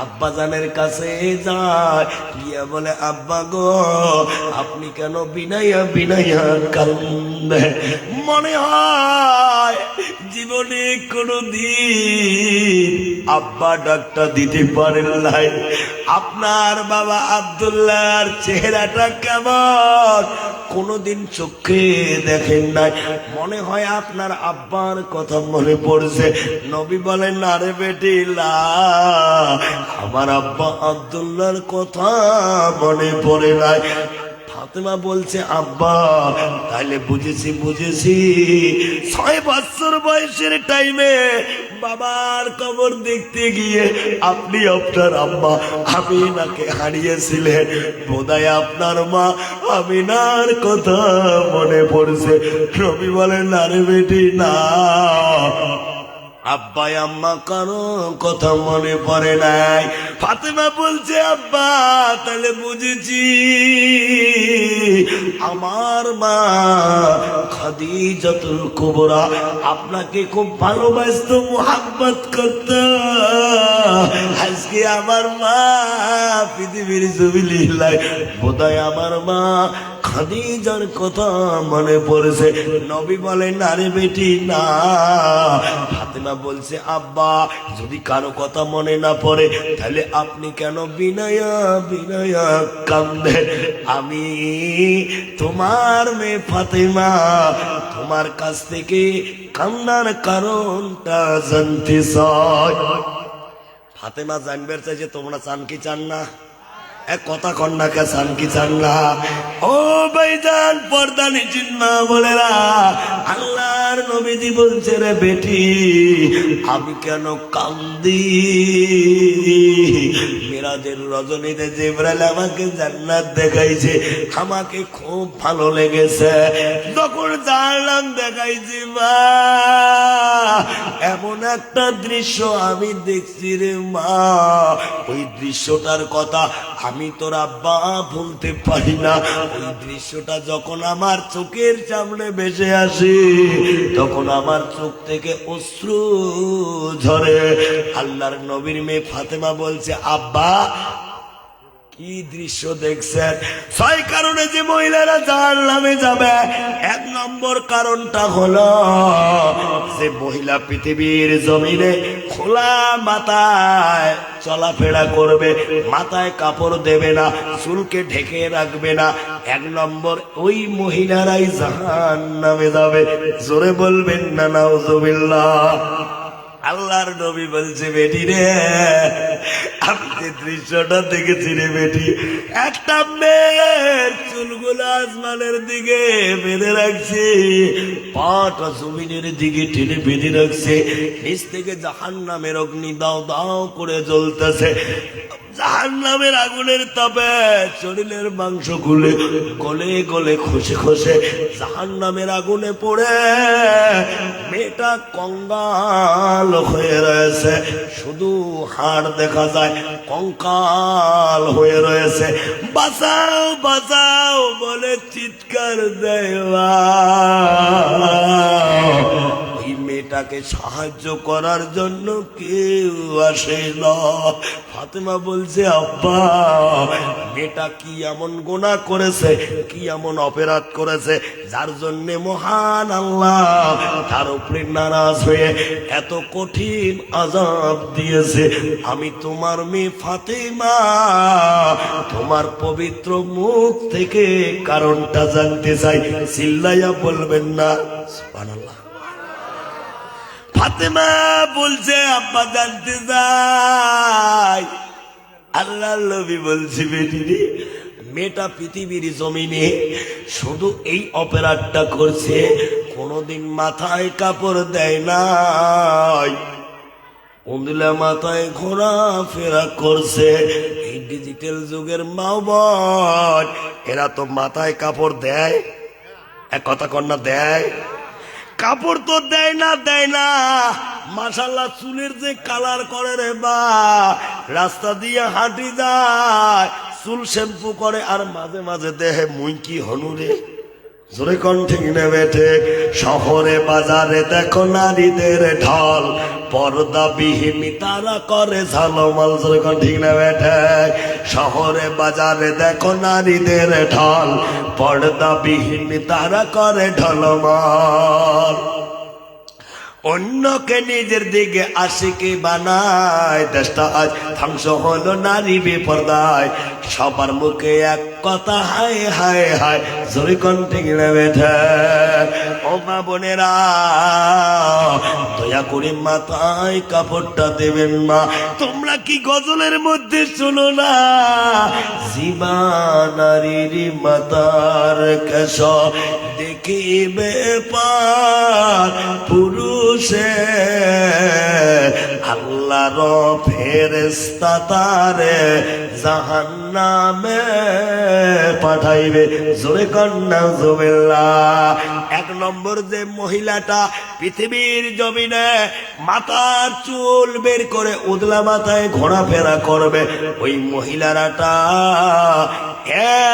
আব্বা জানের কাছে যায়, গিয়া বলে, আব্বা গো, আপনি কেন বিনাইয়া বিনাইয়া কান্দে? মনে হয় জীবনে কোনদিন আব্বা ডাকটা দিতে পারেন নাই। আপনার বাবা আব্দুল্লাহর চেহারাটা কেমন কোনদিন চোখে দেখেন নাই, মনে হয় আপনার আব্বার কথা মনে পড়ছে। নবী বলেন, না রে বেটি, না, আমার আব্বা আব্দুল্লাহর কথা মনে পড়ে নাই। ফাতেমা বলছে, আব্বা তাহলে বুঝেছি বুঝেছি, 6 বছর বয়সের টাইমে বাবার কবর দেখতে গিয়ে আপনি আপনার আম্মা আমিনাকে হারিয়েছিলেন। বোধহয় আপনার মা আমিনার কথা মনে পড়ছে। নবী বলেন, না রে বেটি, না, আব্বা আম্মা কারো কথা মনে পড়ে নাই। ফাতেমা বলছে, আব্বা তাহলে বুঝেছি, আমার মা খাদিজাতুল কুবরা আপনাকে খুব ভালোবাসতো, মুহাব্বত করত। আজকে আমার মা পৃথিবীর জমিনে নাই, বোধহয় আমার মা খাদিজার কথা মনে পড়েছে। নবী বলেন, না রে বেটি, না। ফাতেমা বলছে, আব্বা যদি কারো কথা মনে না পড়ে তাহলে আপনি কেন বিনয়া বিনয়া কান্দেন? আমি তোমার মেয়ে ফাতেমা, তোমার কাছ থেকে কান্নার কারণটা জানতে চাই। ফাতেমা জানবার চাই যে তোমরা চান কি চান না? এক কথা কন্যাকে চান কি চান না? ও ভাইজান, পর্দা নিচিন মা বলেরা, আল্লাহর নবীজি বলছে, রে বেটি আমি কেন কান্দি? মিরাজের রজনীতে জিবরাইল আমাকে জান্নাত দেখাইছে, আমাকে খুব ভালো লেগেছে। যখন জানলাম দেখাইছি মা, এমন একটা দৃশ্য আমি দেখছি রে মা, ওই দৃশ্যটার কথা আমি তোর আব্বা ভুলতে পারি না। ওই দৃশ্যটা যখন আমার চোখের সামনে ভেসে আসে, তখন আমার চোখ থেকে অশ্রু ঝরে। আল্লাহর নবীর মেয়ে ফাতেমা বলছে, আব্বা কি দৃশ্য দেখছেন? 6 কারণে যে মহিলারা জাহান্নামে যাবে, 1 নম্বর কারণটা হলো যে মহিলা পৃথিবীর জমিনে খোলা মাথায় চলাফেরা করবে, মাথায় কাপড় দেবে না, চুলকে ঢেকে রাখবে না। 1 নম্বর, ওই মহিলারাই জাহান্নামে যাবে। জোরে বলবেন না নাউজুবিল্লাহ। আল্লাহর নবী বলছে, বেটি রে আমি যে দৃশ্যটা দেখেছি রে বেটি, একটা মেয়ের চুলগুলো আসমানের দিকে বেঁধে রাখছে, পাটা জমিনের দিকে টেনে বেঁধে রাখছে, নিচ থেকে জাহান্নামের অগ্নি দাও দাও করে জ্বলতেছে। জাহান্নামের আগুনের তাপে শরীরের মাংস গুলে গলে গলে খসে খসে জাহান্নামের আগুনে পড়ে মেয়েটা কঙ্কাল হয়ে রয়েছে, শুধু হাড় দেখা যায়, কঙ্কাল হয়ে রয়েছে। বাঁচাও বাঁচাও বলে চিৎকার দেয়। ওই মেয়েটাকে সাহায্য করার জন্য কেউ আসে না। ফাতেমা বলছে, আব্বা মেয়েটা কি এমন গুনাহ করেছে, কি এমন অপরাধ করেছে, যার জন্য মহান আল্লাহ তার উপরে নারাজ হয়ে এত কঠিন আযাব দিয়েছে? আমি তোমার মেয়ে ফাতেমা, তোমার পবিত্র মুখ থেকে কারণটা জানতে চাই। চিল্লাইয়া বলবেন না সুবহানাল্লাহ। ফাতেমা বলছে, আব্বা জানতে চাই। আল্লাহর নবী বলছে, বেটি মেয়েটা পৃথিবীর জমিনে শুধু এই অপরাধটা করছে, কোনদিন মাথায় কাপড় দেয় নাই, উন্দিলা মাথায় ঘোরাফেরা করছে। এই ডিজিটাল যুগের মা বোন, এরা তো মাথায় কাপড় দেয়? এক কথা কন্যা দেয়? কাপড় তো দেয় না, দেয় না। মাশাআল্লাহ চুলের যে কালার করে রে বা, রাস্তা দিয়ে হাঁটি যায়, চুল শ্যাম্পু করে, আর মাঝে মাঝে দেহে মুই কি হনুরে। জোরে কোন ঠিক নেবে ঠিক? শহরে বাজারে দেখো নারীদের ঢল, পর্দা বিহীন তারা করে ঝালমাল। জোরে কোন ঠিক নেবে ঠিক? শহরে বাজারে দেখো নারীদের ঢল, পর্দা বিহীন তারা করে ঢলমাল। অন্যকে নিজের দিকে আশিকি বানায়, দেশটা আজ ধ্বংস হলো নারী বেপরদায়। সবার মুখে এক কথা, হায় হায় হায়। জোরে কোন ঠিক নেবে ঠিক? ও মা বোনেরা, দয়া করে মাথায় কাপড়টা দেবেন মা। তোমরা কি গজলের মধ্যে শোনো না, জীবা নারীর মাতার কেশ দেখিবে পার পুরুষে, আল্লাহর ফেরেশতা তারে জাহান্নামে পাঠাইবে। জোরে কন্যা নাউজুবিল্লাহ। 1 নম্বর, যে মহিলাটা পৃথিবীর জমিনে মাথার চুল বের করে উদলা মাথায় ঘোরাফেরা করবে, ওই মহিলাটা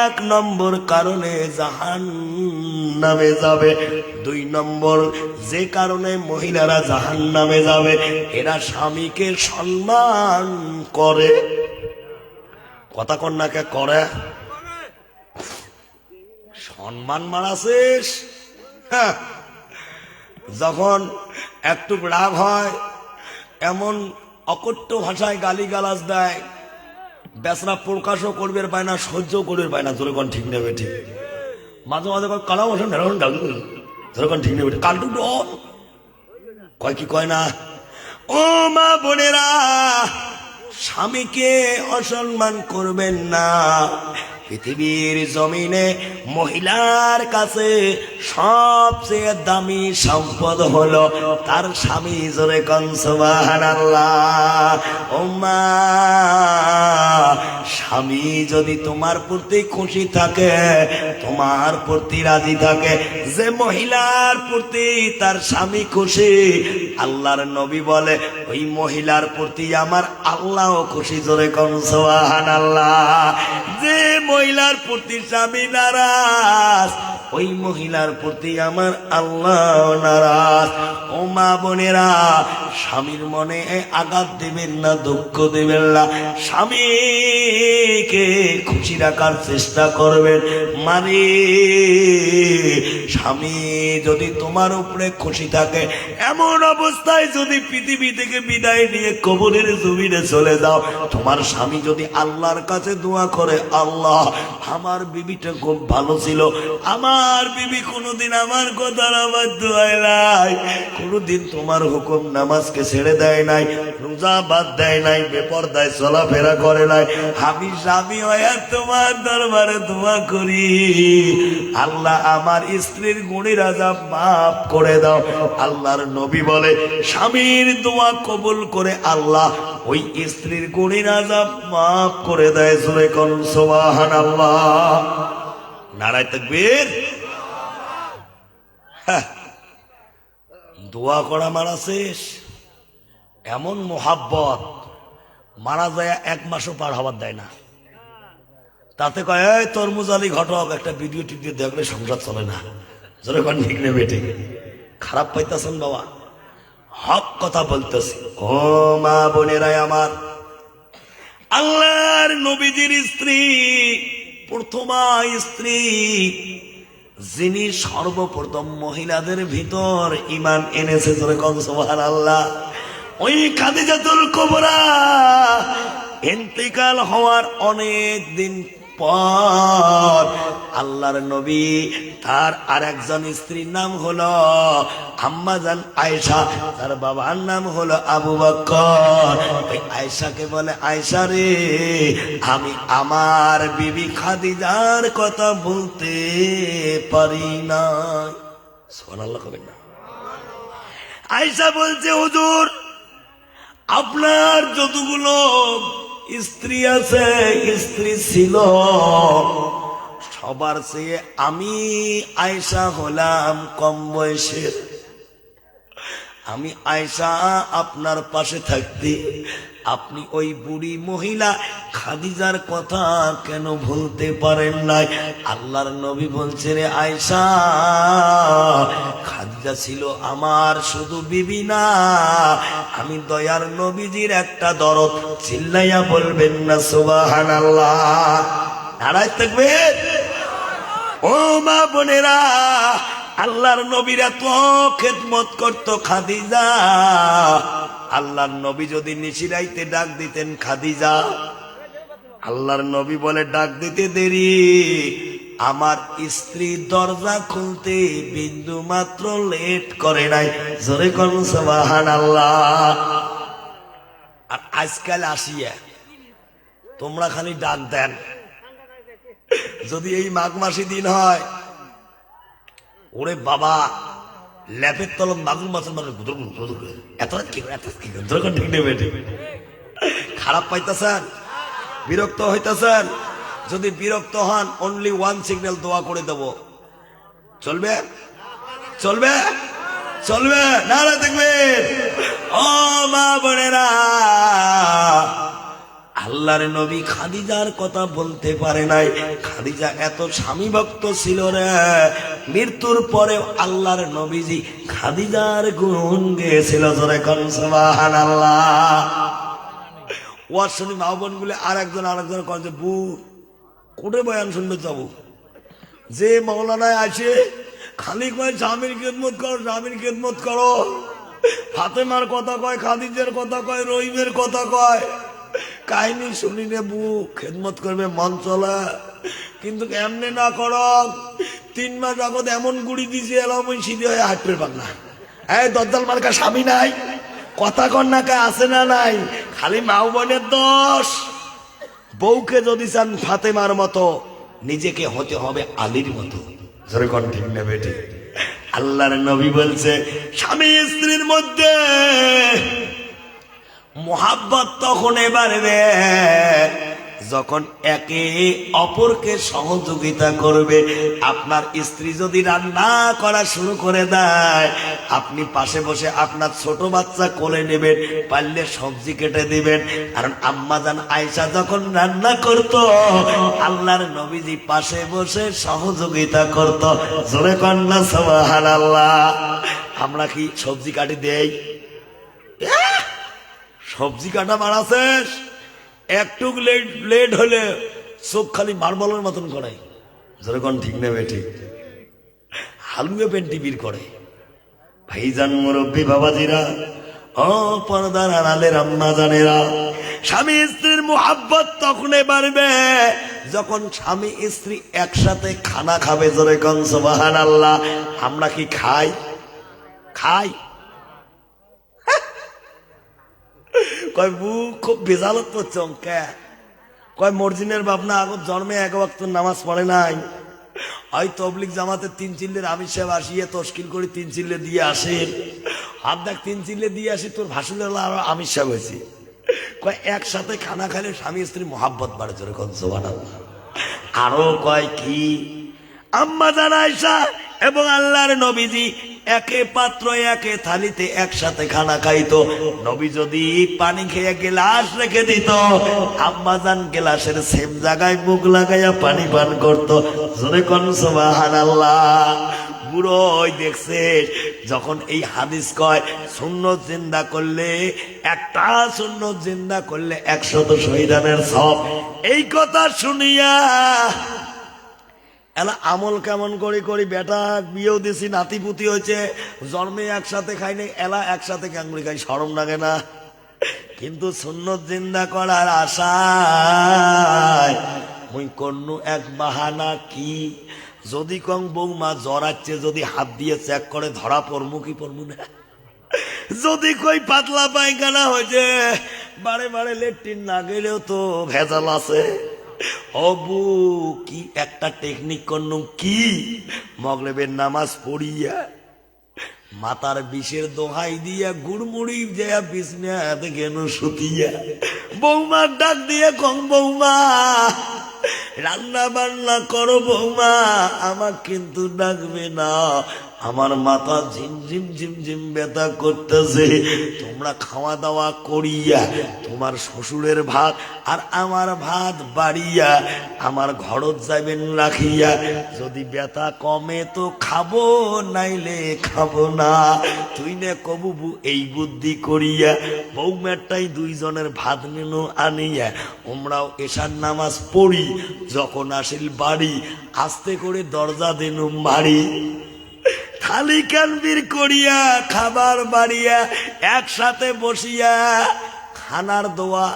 1 নম্বর কারণে জাহান্নামে যাবে। 2 নম্বর, যে কারণে মহিলারা জাহান্নামে যাবে, এরা স্বামীকে সম্মান করে। কথা কন্যাকে করে সম্মান মারাছিস, যখন একটু রাগ হয় এমন অকট্য ভাষায় গালিগালাজ দেয়, বেচারা প্রকাশও করবে পায় না, সহ্য করবে পায় না। জোরে কোন ঠিক নেবে ঠিক? মাঝে মাঝে কালা বসেন জোরে কোন ঠিক নেবে ঠিক? কালটু ডন কয় কি কয় না? ও মা বোনেরা, স্বামীকে অসম্মান করবেন না। পৃথিবীর জমিনে মহিলার কাছে সবচেয়ে দামি সম্পদ হলো তার স্বামী। জোরে কোন সুবহানাল্লাহ। ও মা, স্বামী যদি তোমার প্রতি খুশি থাকে, তোমার প্রতি রাজি থাকে, যে মহিলার প্রতি তার স্বামী খুশি, আল্লাহর নবী বলে ওই মহিলার প্রতি আমার আল্লাহও খুশি। জোরে কোন সুবহানাল্লাহ। যে মহিলার প্রতি স্বামী নারাজ, ওই মহিলার প্রতি আমার আল্লাহ নারাজ। ও মা বোনেরা, স্বামীর মনে আঘাত দেবেন না, দুঃখ দেবেন না, স্বামীকে খুশি রাখার চেষ্টা করবেন। মানে স্বামী যদি তোমার উপরে খুশি থাকে, এমন অবস্থায় যদি পৃথিবী থেকে বিদায় নিয়ে কবরের জমিনে চলে যাও, তোমার স্বামী যদি আল্লাহর কাছে দোয়া করে, আল্লাহ আমার বিবিটা খুব ভালো ছিল, আমার বিবি কোনোদিন আমার কথার আবার দোয়ায় নাই, কোনোদিন তোমার হুকুম নামাজকে ছেড়ে দেয় নাই, রোজা বাদ দেয় নাই, বেপরদায় চলাফেরা করে নাই, আমি স্বামী হয়ে তোমার দরবারে দোয়া করি, আল্লাহ আমার স্ত্রীর গুণের আযাব মাফ করে দাও। আল্লাহর নবী বলে স্বামীর দোয়া কবুল করে আল্লাহ ওই স্ত্রীর গুণের আযাব মাফ করে দেয়। জোরে কোন সুবহানাল্লাহ। নারায়ে তাকবীর। দোয়া করা মারা শেষ, এমন মোহাব্বত মারা যায় 1 মাসও পার হবার দেয় না। তাতে কয় এই তরমুজ আলী ঘটক একটা ভিডিও টিডিও দেখলে সংসার চলে না। জোরে কোন ঠিক নেবে ঠিক। খারাপ পাইতেছেন বাবা, হক কথা বলতেছি। ও মা বোনেরা আমার, আল্লাহর নবীজির স্ত্রী, প্রথমা স্ত্রী, যিনি সর্বপ্রথম মহিলাদের ভিতর ঈমান এনেছে, জোরে কোন সুবহানাল্লাহ, ওই খাদিজাতুল কুবরা ইন্তেকাল হওয়ার অনেক দিন পর আল্লাহর নবী তার আরেকজন স্ত্রীর নাম হলো আম্মা জান আয়েশা, তার বাবার নাম হলো আবু বকর। ওই আয়েশাকে বলে, আয়েশা রে, আমি আমার বিবি খাদিজার কথা বলতে পারি না। সুবহানাল্লাহ কবেন না। আয়েশা বলছে, হুজুর আপনার যতগুলো স্ত্রী আছে, স্ত্রী ছিল, সবার চেয়ে আমি আয়েশা হলাম কম বয়সের। আমি আয়েশা আপনার পাশে থাকতে আপনি ওই বুড়ি মহিলা খাদিজার কথা কেন ভুলতে পারেন নাই? আল্লাহর নবী বলছে, রে আয়েশা, খাদিজা ছিল আমার শুধু বিবি না, আমি দয়ার নবীজির একটা দরদ। চিল্লাইয়া বলবেন না সুবহানাল্লাহ। নারায়ে তাকবীর। ও মা বোনেরা, আল্লাহর নবীর এত খেদমত করত খাদিজা। আল্লাহর নবী যদি নিশিরাইতে ডাক দিতেন খাদিজা, আল্লাহর নবী বলে ডাক দিতে দেরি, আমার স্ত্রী দরজা খুলতে বিন্দু মাত্র লেট করে নাই। জোরে কোন সুবহানাল্লাহ। আর আজকাল আসিয়া তোমরা খালি ডাক দেন, যদি এই মাঘ মাসি দিন হয়, ওরে বাবা ল্যাপের তলব মাগুর মাছের মানে এত কি ঠিক নেবে। খারাপ পাইতেছেন, বিরক্ত হইতেছেন? যদি বিরক্ত হন, অনলি 1 সিগন্যাল দোয়া করে দেব। চলবে? চলবে? চলবে? নারায়ে তাকবীর। ও মা বোনেরা, আল্লাহর নবী খাদিজার কথা বলতে পারে নাই। খাদিজা এত স্বামী ভক্ত ছিল রে, মৃত্যুর পরে আল্লাহর নবীজি খাদিজার গুণ গেয়েছিল। জোরে কোন সুবহানাল্লাহ। ওয়াজ শুনি মা বোন গুলো আরেকজন কয়েছে, বু কোটে বয়ান শুনবে যাবো? যে মৌলানায় আছে খালি কয় স্বামীর খেদমত করো, স্বামীর খেদমত করো, ফাতেমার কথা কয়, খাদিজার কথা কয়, রহিমের কথা কয়, কাহিনী শুনি নে বু, খেদমত করবে মন চলা, কিন্তু এমনি না করো। 3 মাস আগত এমন গুড়ি দিয়েছে এলাম ওই সিধে হয়ে হাঁটতে পার না। এই দজ্জাল মার্কা স্বামী নাই, কথা কন্যাকে আছে না নাই? খালি মা বোনের দোষ। বউকে যদি চান ফাতেমার মতো, নিজেকে হতে হবে আলীর মতো। জোরে কোন ঠিক না বেটি? আল্লাহর নবী বলছে স্বামী স্ত্রীর মধ্যে মোহাব্বত তখন বাড়বে যখন একে অপরকে সহযোগিতা করবে। আপনার স্ত্রী যদি রান্না করা শুরু করে দেয়, আপনি পাশে বসে আপনার ছোট বাচ্চা কোলে নেবেন, পারলে সবজি কেটে দিবেন। কারণ আম্মাজান আয়েশা যখন রান্না করত, আল্লাহর নবীজি পাশে বসে সহযোগিতা করত। জোরে কন্যা সুবহানাল্লাহ। আমরা কি সবজি কাটি দেই? সবজি কাটা মারা শেষ, একটু লেট হলে চোখ খালি মার্বলের মতন করে। যেরকম ঠিক নেবে ঠিক হালুয়ে পেন্টি বীর করে। ভাইজান মুরব্বী বাবাজিরা, ও পর্দার আড়ালের আম্মা জানেরা, স্বামী স্ত্রীর মুহাব্বত তখনই বাড়বে যখন স্বামী স্ত্রী একসাথে খানা খাবে। যেরকম সুবহানাল্লাহ। আমরা কি খাই? খাই। কয় বুক খুব বেজালত করছে অঙ্কে। কয় মর্জিনের বাপনা আগত জন্মে এক ওয়াক্ত নামাজ পড়ে নাই, ওই তবলিগ জামাতে 3 চিল্লের আমির সাহেব আসিয়ে তশকিল করে 3 চিল্লে দিয়ে আসেন। হাত দেখ 3 চিল্লে দিয়ে আসি, তোর ভাসুলের আরো আমির সাহেব হয়েছে। কয় একসাথে খানা খাইলে স্বামী স্ত্রী মোহাব্বত বাড়ে। যেরকম সুবহানাল্লাহ। আরো কয় কি, আম্মা জান আয়েশা এবং আল্লাহর নবীজি একে পাত্র একে থালিতে একসাথে খানা খাইতো। নবী যদি পানি খেয়ে গ্লাস রেখে দিত, আম্মাজান গ্লাসের সেম জায়গায় মুখ লাগাইয়া পানি পান করত। জোরে কোন সুবহানাল্লাহ। বুড়ো দেখছে যখন এই হাদিস কয় সুন্নত জিন্দা করলে, একটা সুন্নত জিন্দা করলে 100 শহীদানের সওয়াব, এই কথা শুনিয়া এলা আমল কেমন করি করি, বেটা বিয়েও দিছি, নাতিপুতি হয়েছে, জন্মে একসাথে খাইনি, এলা একসাথে ক্যাঙ্গুরি খাই, শরম লাগে না? কিন্তু সুন্নত জিন্দা করার আশায় মুই করনু এক বাহানা কি, যদি কং বৌমা জ্বরাচ্ছে, যদি হাত দিয়ে চেক করে ধরা পড়মু কি পড়মু না? যদি কই পাতলা পায়খানা হয়েছে, বারে বারে লেট্রিন না গেলেও তো ভেজাল আছে। অবু কি একটা টেকনিক করনু কি, মগরিবের নামাজ পড়িয়া মাতার বিষের দোহাই দিয়া গুড়মুড়ি দেয়া বিছনাত গেল সুতিয়া, বৌমার ডাক দিয়ে কং বৌমা রান্না বান্না করো বৌমা, আমার কিন্তু ডাকবে না, আমার মাথা ঝিমঝিম ঝিমঝিম ব্যথা করতেছে। তোমরা খাওয়া দাওয়া করিয়া তোমার শ্বশুরের ভাত আর আমার ভাত বাড়িয়া আমার ঘরত যাবেন রাখিয়া, যদি ব্যথা কমে তো খাবো, নাইলে খাবো না। তুই নে কবুবু এই বুদ্ধি করিয়া বৌমাটাই 2 জনের ভাত মেনু আনিয়া আমরাও এশার নামাজ পড়ি। যখন আসিল বাড়ি, আস্তে করে দরজা দেনু মারি, থালি কানবির করিয়া খাবার বাড়িয়া একসাথে বসিয়া খানার দোয়া,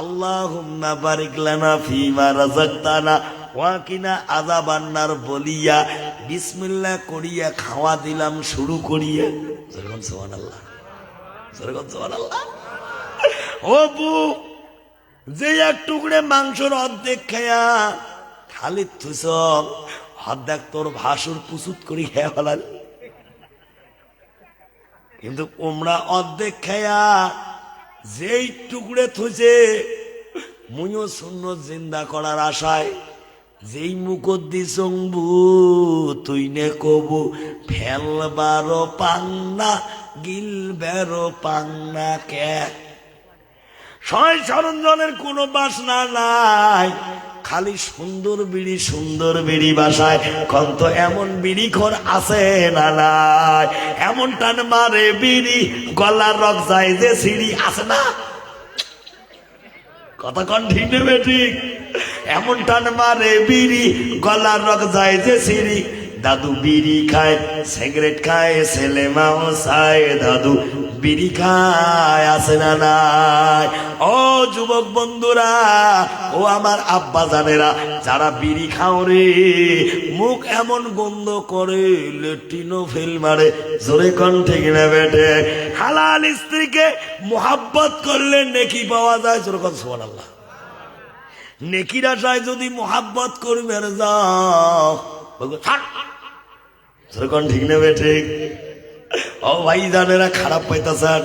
আল্লাহুম্মা বারিক লানা ফিমা রাযাকতানা ওয়া কিনা আযাবান্নার বলিয়া বিসমিল্লাহ করিয়া খাওয়া দিলাম শুরু করিয়া। যেরকম সুবহানাল্লাহ, যেরকম সুবহানাল্লাহ। ও বউ, যে এক টুকরে মাংসর অর্ধেক খেয়া খালি থুস, অর্ধেক তোর ভাসুর পুসুত করি খেয়া ফেলাল, কিন্তু ওমরা অর্ধেক খেয়া যেই টুকরে থুছে, মুইও সুন্নত জিন্দা করার আশায় যেই মুখত দিসংবু, তুই নে কবু ফেলবারো পাংনা গিলবেরো পাংনা কে। ছয় সরঞ্জনের কোনো বাসনা নাই, খালি সুন্দর বিড়ি বাসায়। কন্ত এমন বিড়ি খোর আছে না নাই? এমন টান মারে বিড়ি গলার রক যায় যে সিঁড়ি আছে না? কথা কন ঠিক নেবে ঠিক? এমন টান মারে বিড়ি গলার রক যায় যে সিঁড়ি। দাদু বিড়ি খায়, সিগারেট খায়, ছেলে মাও চায়, দাদু বিড়ি খায় আছে না নাই? ও যুবক বন্ধুরা, ও আমার আব্বা জানেরা, যারা বিড়ি খাও রে, মুখ এমন গন্ধ করে লেট্রিনও ফেল মারে। জোরে কণ্ঠে কিনা বেটে? হালাল স্ত্রীকে মোহাব্বত করলে নেকি পাওয়া যায়। জোরে কন সুবহানাল্লাহ। নেকির আশায় যদি মোহাব্বত করবে যাও, ঠিক নেবে ঠিক? ও ভাইজানেরা খারাপ পাইতেছেন?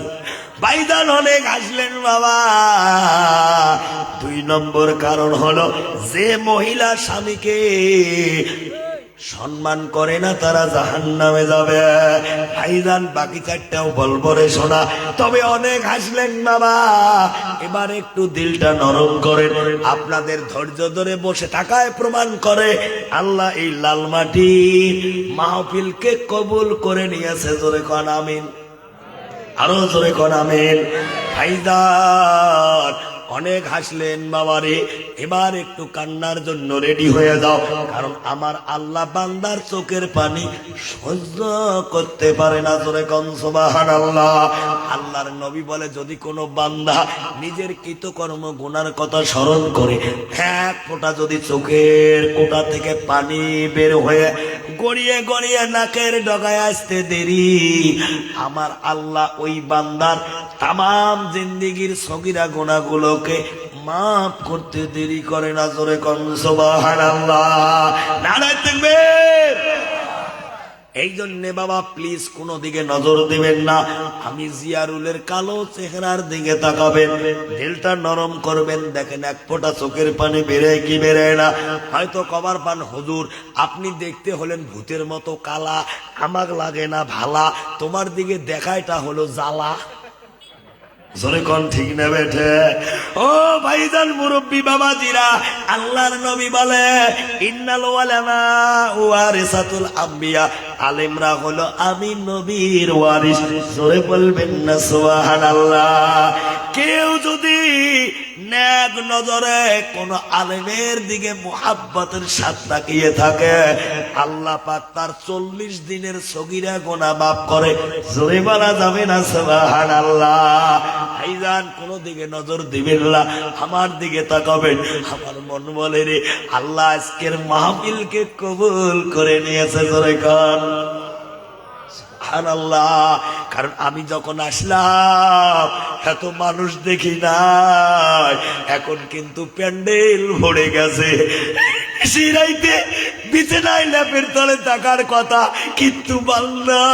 ভাইজান অনেক আসলেন বাবা। 2 নম্বর কারণ হলো, যে মহিলা স্বামীকে সম্মান করে না তারা জাহান্নামে যাবে। ভাইজান বাকি 4টাও বলবো রে শোনা, তবে অনেক হাসলেন বাবা। এবার একটু দিলটা নরম করেন। আপনাদের ধৈর্য ধরে বসে থাকায় প্রমাণ করে আল্লাহ এই লাল মাটি মাহফিলকে কবুল করে নিয়েছে। জোরে কোন আমিন, আরো জোরে কোন আমিন। ভাইজান অনেক হাসলেন বাবারে, এবার একটু কান্নার জন্য রেডি হয়ে যাও, কারণ আমার আল্লাহ বান্দার চোখের পানি সহ্য করতে পারে না। জোরে কোন সুবহানাল্লাহ। আল্লাহর নবী বলে, যদি কোনো বান্দা নিজের কৃতকর্ম গুনার কথা স্মরণ করে, এক ফোঁটা যদি চোখের কোটা থেকে পানি বের হয়ে গড়িয়ে গড়িয়ে নাকের ডগায় আসতে দেরি, আমার আল্লাহ ওই বান্দার তামাম জিন্দেগির সগীরা গুনাহগুলোকে মাফ করতে দেরি করে না। জোরে কোন সুবহানাল্লাহ, নারায়ে তাকবীর। এই জন্য বাবা প্লিজ কোনো দিকে নজর দিবেন না। আমি জিয়ারুলের কালো চেহারার দিকে তাকাবেন, দিলটা নরম করবেন। দেখেন এক ফোঁটা চোখের পানি বেড়ে কি বেড়ে না। হয়তো কবার পান, হুজুর আপনি দেখতে হলেন ভূতের মতো কালা, আমাক লাগে না ভালা, তোমার দিকে দেখাইটা হলো জ্বালা। জোরে কোন ঠিক না বেঠে? ও ভাইজান মুরব্বী বাবাজিরা, আল্লাহর নবী বলে, ইন্নাল উলামা ওয়ারিসাতুল আম্বিয়া, আলেমরা হলো আমি নবীর ওয়ারিস। জোরে বলবেন না সুবহানাল্লাহ। কেউ যদি নেক নজরে কোন আলেমের দিকে মুহাব্বতের সাথে তাকিয়ে থাকে, আল্লাহ পাক তার 40 দিনের সগীরা গুনাহ মাফ করে। জোরে বলা যাবে না সুবহানাল্লাহ। ভাইজান কোন দিকে নজর দিবেন না, আমার দিকে তাকাবেন। আমার মন বলে রে, আল্লাহ আজকের মাহফিলকে কবুল করে নিয়েছে। জোরে কান সুবহানাল্লাহ। কারণ আমি যখন আসলাম এত মানুষ দেখি নাই, এখন কিন্তু প্যান্ডেল ভরে গেছে। সিরাইতে বিছানায় ল্যাপের তলে থাকার কথা, কিন্তু বান্দা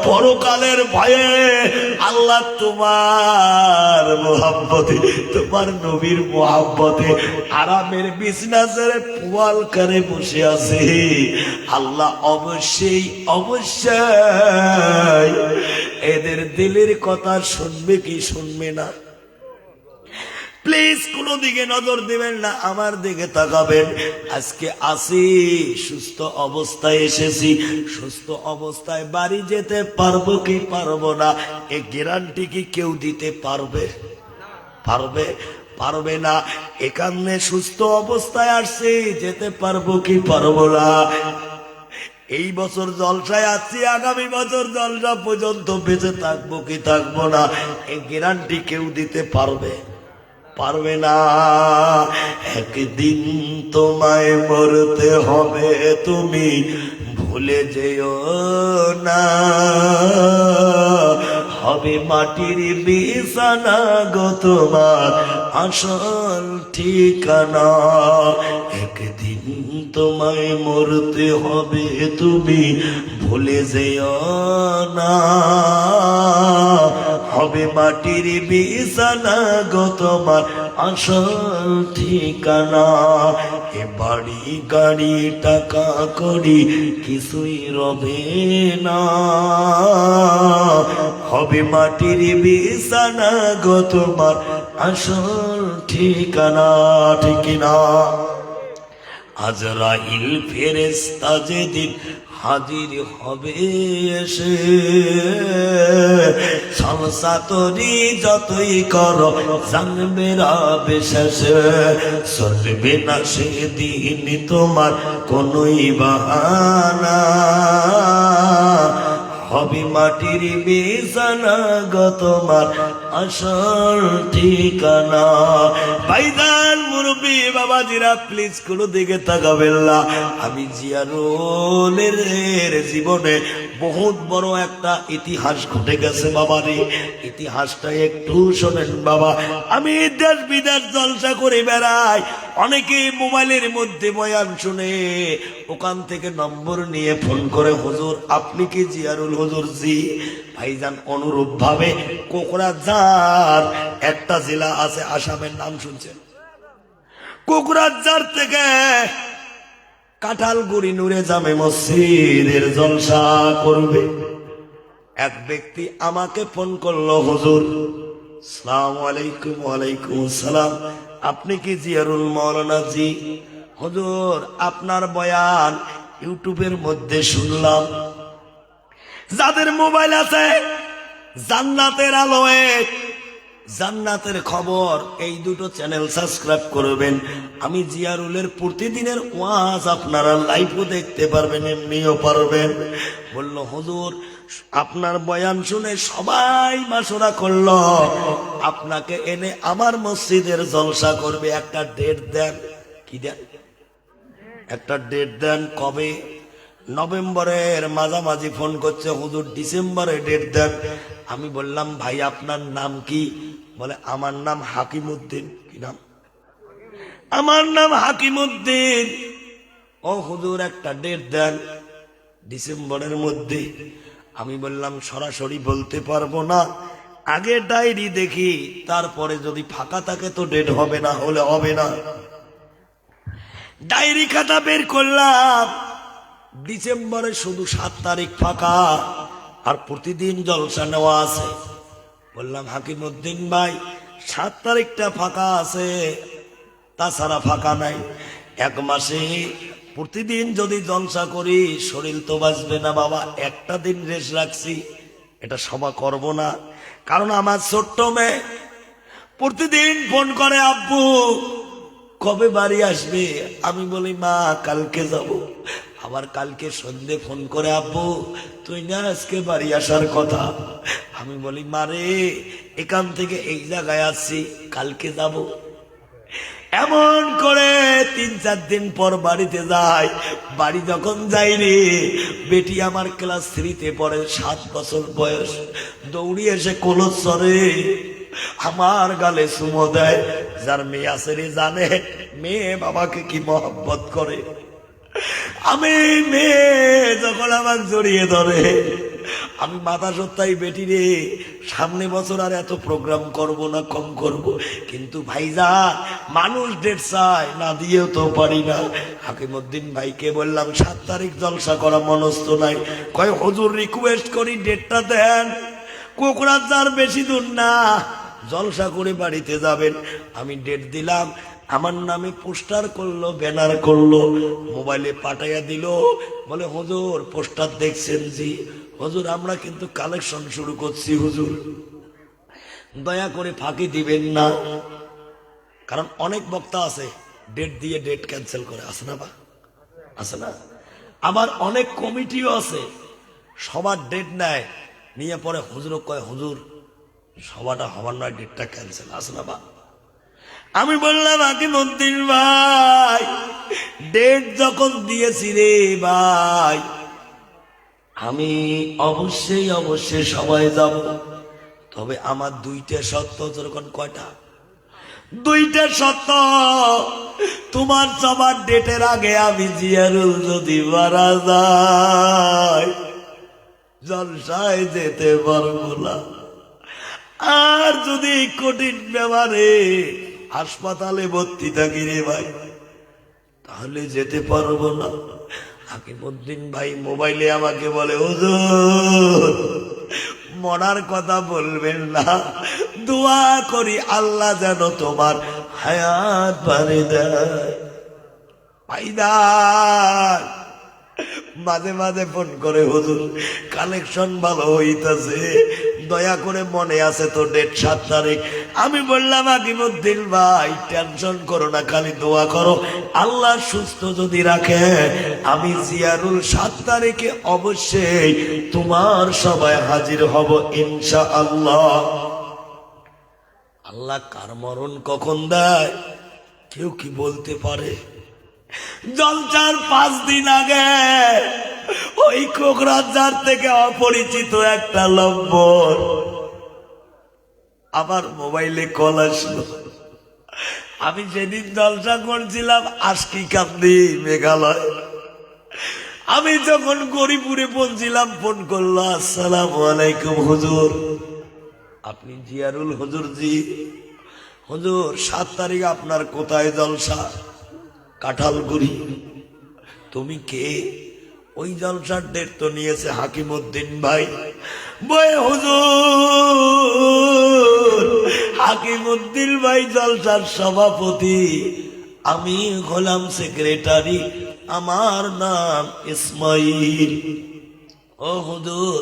পরকালের ভয়ে আল্লাহ তোমার মোহাব্বতে, তোমার নবীর মোহাব্বতে আরামের বিছানা ছেড়ে পোয়াল করে বসে আছে। আল্লাহ অবশ্যই অবশ্যই এদের দিলের কথা শুনবে কি শুনবে না? প্লিজ কোন দিকে নজর দিবেন না, আমার দিকে তাকাবেন। আজকে আসি, সুস্থ অবস্থায় এসেছি, সুস্থ অবস্থায় বাড়ি যেতে পারবো কি পারবো না, এই গ্যারান্টি কি কেউ দিতে পারবে? পারবে? পারবে না। এখানে সুস্থ অবস্থায় আসছি, যেতে পারবো কি পারবো না। এই বছর জলসায় আছি, আগামী বছর জলসা পর্যন্ত বেঁচে থাকবো কি থাকবো না, এই গ্যারান্টি কেউ দিতে পারবে? পারবে না। একদিন তোমায় মরতে হবে, তুমি ভুলে যেও না। হবে মাটির বিছানা গো তোমার আসল ঠিকানা। একদিন তোমায় মরতে হবে, তুমি ভুলে যেও না। হবে মাটির বিছানা গো তোমার আসল ঠিকানা। এ বাড়ি গাড়ি টাকা করি কিছুই রবে না। হবে মাটির বিছানা গো তোমার আসল ঠিকানা। ঠিক না? আজরাইল ফেরেশতা যেদিন হাজির হবে এসে, সংসাতরি যতই করো জানবে রাবে শেষে। চলবে না সেদিন তোমার কোনই বাহানা, হবে মাটির বিছানা গো তোমার আসল ঠিকানা। ভাইজান মুরব্বী বাবাজিরা প্লিজ কোনো দিকে তাকাবেন না। আমি জিয়ারুলের জীবনে বহুত বড় একটা ইতিহাস ঘটে গেছে বাবারে, ইতিহাসটা একটু শোনেন বাবা। আমি দেশ বিদেশ জলসা করে বেড়াই, অনেকে মোবাইলের মধ্যে বয়ান শুনে ওখান থেকে নম্বর নিয়ে ফোন করে, হুজুর আপনি কি জিয়ারুল হুজুর? জি। ভাইজান অনুরূপ ভাবে কোকরাঝাড় একটা জেলা আছে আসামের, নাম শুনছেন? কোকরাঝাড় থেকে কাঁঠালগুড়ি নূরে জামে মসজিদের জলসা করবে। এক ব্যক্তি আমাকে ফোন করলো, হুজুর আসসালামু আলাইকুম। ওয়ালাইকুম আসসালাম, আপনি কি জিয়ারুল মাওলানা? জি। হুজুর আপনার বয়ান ইউটিউবের মধ্যে শুনলাম, যাদের মোবাইল আছে জান্নাতের আলোয় জান্নাতের খবর এই দুটো চ্যানেল সাবস্ক্রাইব করবেন। আমি জিয়ারুলের প্রতিদিনের ওয়াজ আপনারা লাইভও দেখতে পারবেন, এমনিও পারবেন। বলল হুজুর আপনার বয়ান শুনে সবাই মাশওয়ারা করলো আপনাকে এনে আমার মসজিদের জলসা করবে, একটা ডেট দেন। কি দেন? একটা ডেট দেন। কবে? নভেম্বরের মাঝামাঝি ফোন করছে, হুজুর ডিসেম্বরে ডেট দেন। আমি বললাম ভাই আপনার নাম কি? বলে আমার নাম হাকিমউদ্দিন। কি নাম? আমার নাম হাকিমউদ্দিন। ও হুজুর একটা ডেট দেন ডিসেম্বরের মধ্যে। আমি বললাম সরাসরি বলতে পারবো না, আগে ডায়েরি দেখি, তারপরে যদি ফাঁকা থাকে তো ডেট হবে, না হলে হবে না। ডায়েরি খাতা বের করলাম, ডিসেম্বরে শুধু 7 তারিখ ফাঁকা, আর প্রতিদিন জলসা নেওয়া আছে। বললাম হাকিমউদ্দিন ভাই 7 তারিখটা ফাঁকা আছে, তাছাড়া ফাঁকা নাই। 1 মাসে প্রতিদিন যদি জলসা করি শরীর তো বাঁচবে না বাবা, একটা দিন রেস্ট রাখছি, এটা সভা করব না। কারণ আমার ছোট্ট মেয়ে প্রতিদিন ফোন করে, আব্বু কবে বাড়ি আসবে? আমি বলি মা কালকে যাব। আবার কালকে সন্ধ্যে ফোন করে, আব্বু তুই না আজকে বাড়ি আসার কথা। আমি বলি মারে এখান থেকে এই জায়গায় আসছি, কালকে যাব। এমন করে 3-4 দিন পর বাড়িতে যাই। বাড়ি যখন যাই রে, বেটি আমার ক্লাস 3-তে পড়ে, 7 বছর বয়স, দৌড়ি এসে কলস ধরে আমার গালে চুমো দেয়। যার মেয়ে আছে রে জানে মেয়ে বাবাকে কি মহব্বত করে। আমি মেয়ে যখন আমাকে জড়িয়ে ধরে, আমি মাথা সত্যাই বেটি রে, সামনে বছর আর এত প্রোগ্রাম করব না, কম করব। কিন্তু ভাইজান মানুষ ডেট চায়, না দিয়েও তো পারি না। হাকিমউদ্দিন ভাইকে বললাম 7 তারিখ জলসা করা মনস্থ নাই। কয় হুজুর রিকোয়েস্ট করি ডেটটা দেন, কোকরাঝাড় বেশি দূর না, জলসা করে বাড়িতে যাবেন। আমি ডেট দিলাম, আমার নামে পোস্টার করলো, ব্যানার করলো, মোবাইলে পাঠাইয়া দিল। বলে হুজুর পোস্টার দেখছেন? জি। হুজুর আমরা কিন্তু কালেকশন শুরু করছি, হুজুর দয়া করে ফাঁকি দিবেন না। কারণ অনেক বক্তা আছে ডেট দিয়ে ডেট ক্যান্সেল করে, আছে না? বা আছে না? আবার অনেক কমিটিও আছে সবার ডেট নেয়, নিয়ে পরে হুজুর কয় হুজুর সবাটা হবার নয়, ডেটটা ক্যান্সেল, আছে না? বা আমি বললাম হাকিমউদ্দিন ভাই ডেট যখন দিয়েছি রে ভাই, আমি অবশ্যই অবশ্যই সবাই যাব, তবে আমার 2টা শর্ত। যেরকম কয়টা? 2টা শর্ত। তোমার সবার ডেটের আগে আমি জিয়ারুল যদি মারা যায় জলসায় যেতে পারবো না, আর যদি কঠিন ব্যাপারে হাসপাতালে ভর্তি থাকি রে ভাই তাহলে যেতে পারবো না। হাকিমউদ্দিন ভাই মোবাইলে আমাকে বলে হুজুর মরার কথা বলবেন না, দোয়া করি আল্লাহ যেন তোমার হায়াত বাড়িয়ে দেয়। ভাইদার মাঝে মাঝে ফোন করে হুজুর কালেকশন ভালো হইতাছে, দয়া করে মনে আছে তো ডেট 7 তারিখ? আমি বললাম হাকিমউদ্দিন ভাই টেনশন করো না, খালি দোয়া করো আল্লাহ সুস্থ যদি রাখে আমি জিয়ারুল 7 তারিখে অবশ্যই তোমার সবাই হাজির হব ইনশাআল্লাহ। আল্লাহ কার মরণ কখন দেয় কেউ কি বলতে পারে? জলসার 5 দিন আগে ওই কোকরাঝাড় থেকে অপরিচিত একটা নম্বর আমার মোবাইলে কল আসলো। আমি যেদিন জলসা করছিলাম আশকিকান্দি মেঘালয়, আমি যখন গরিপুরে পৌঁছিলাম ফোন করলো, আসসালামু আলাইকুম হুজুর, আপনি জিয়ারুল হুজুর? জি হুজুর, 7 তারিখ আপনার কোথায় জলসা? কাঁঠালগুড়ি। তুমি কে? ওই জলসার ডেট তো নিয়েছে হাকিমউদ্দিন ভাই। বয়ে হুজুর, হাকিমউদ্দিন ভাই জলসার সভাপতি, আমি হলাম সেক্রেটারি, আমার নাম ইসমাইল। ও হুজুর,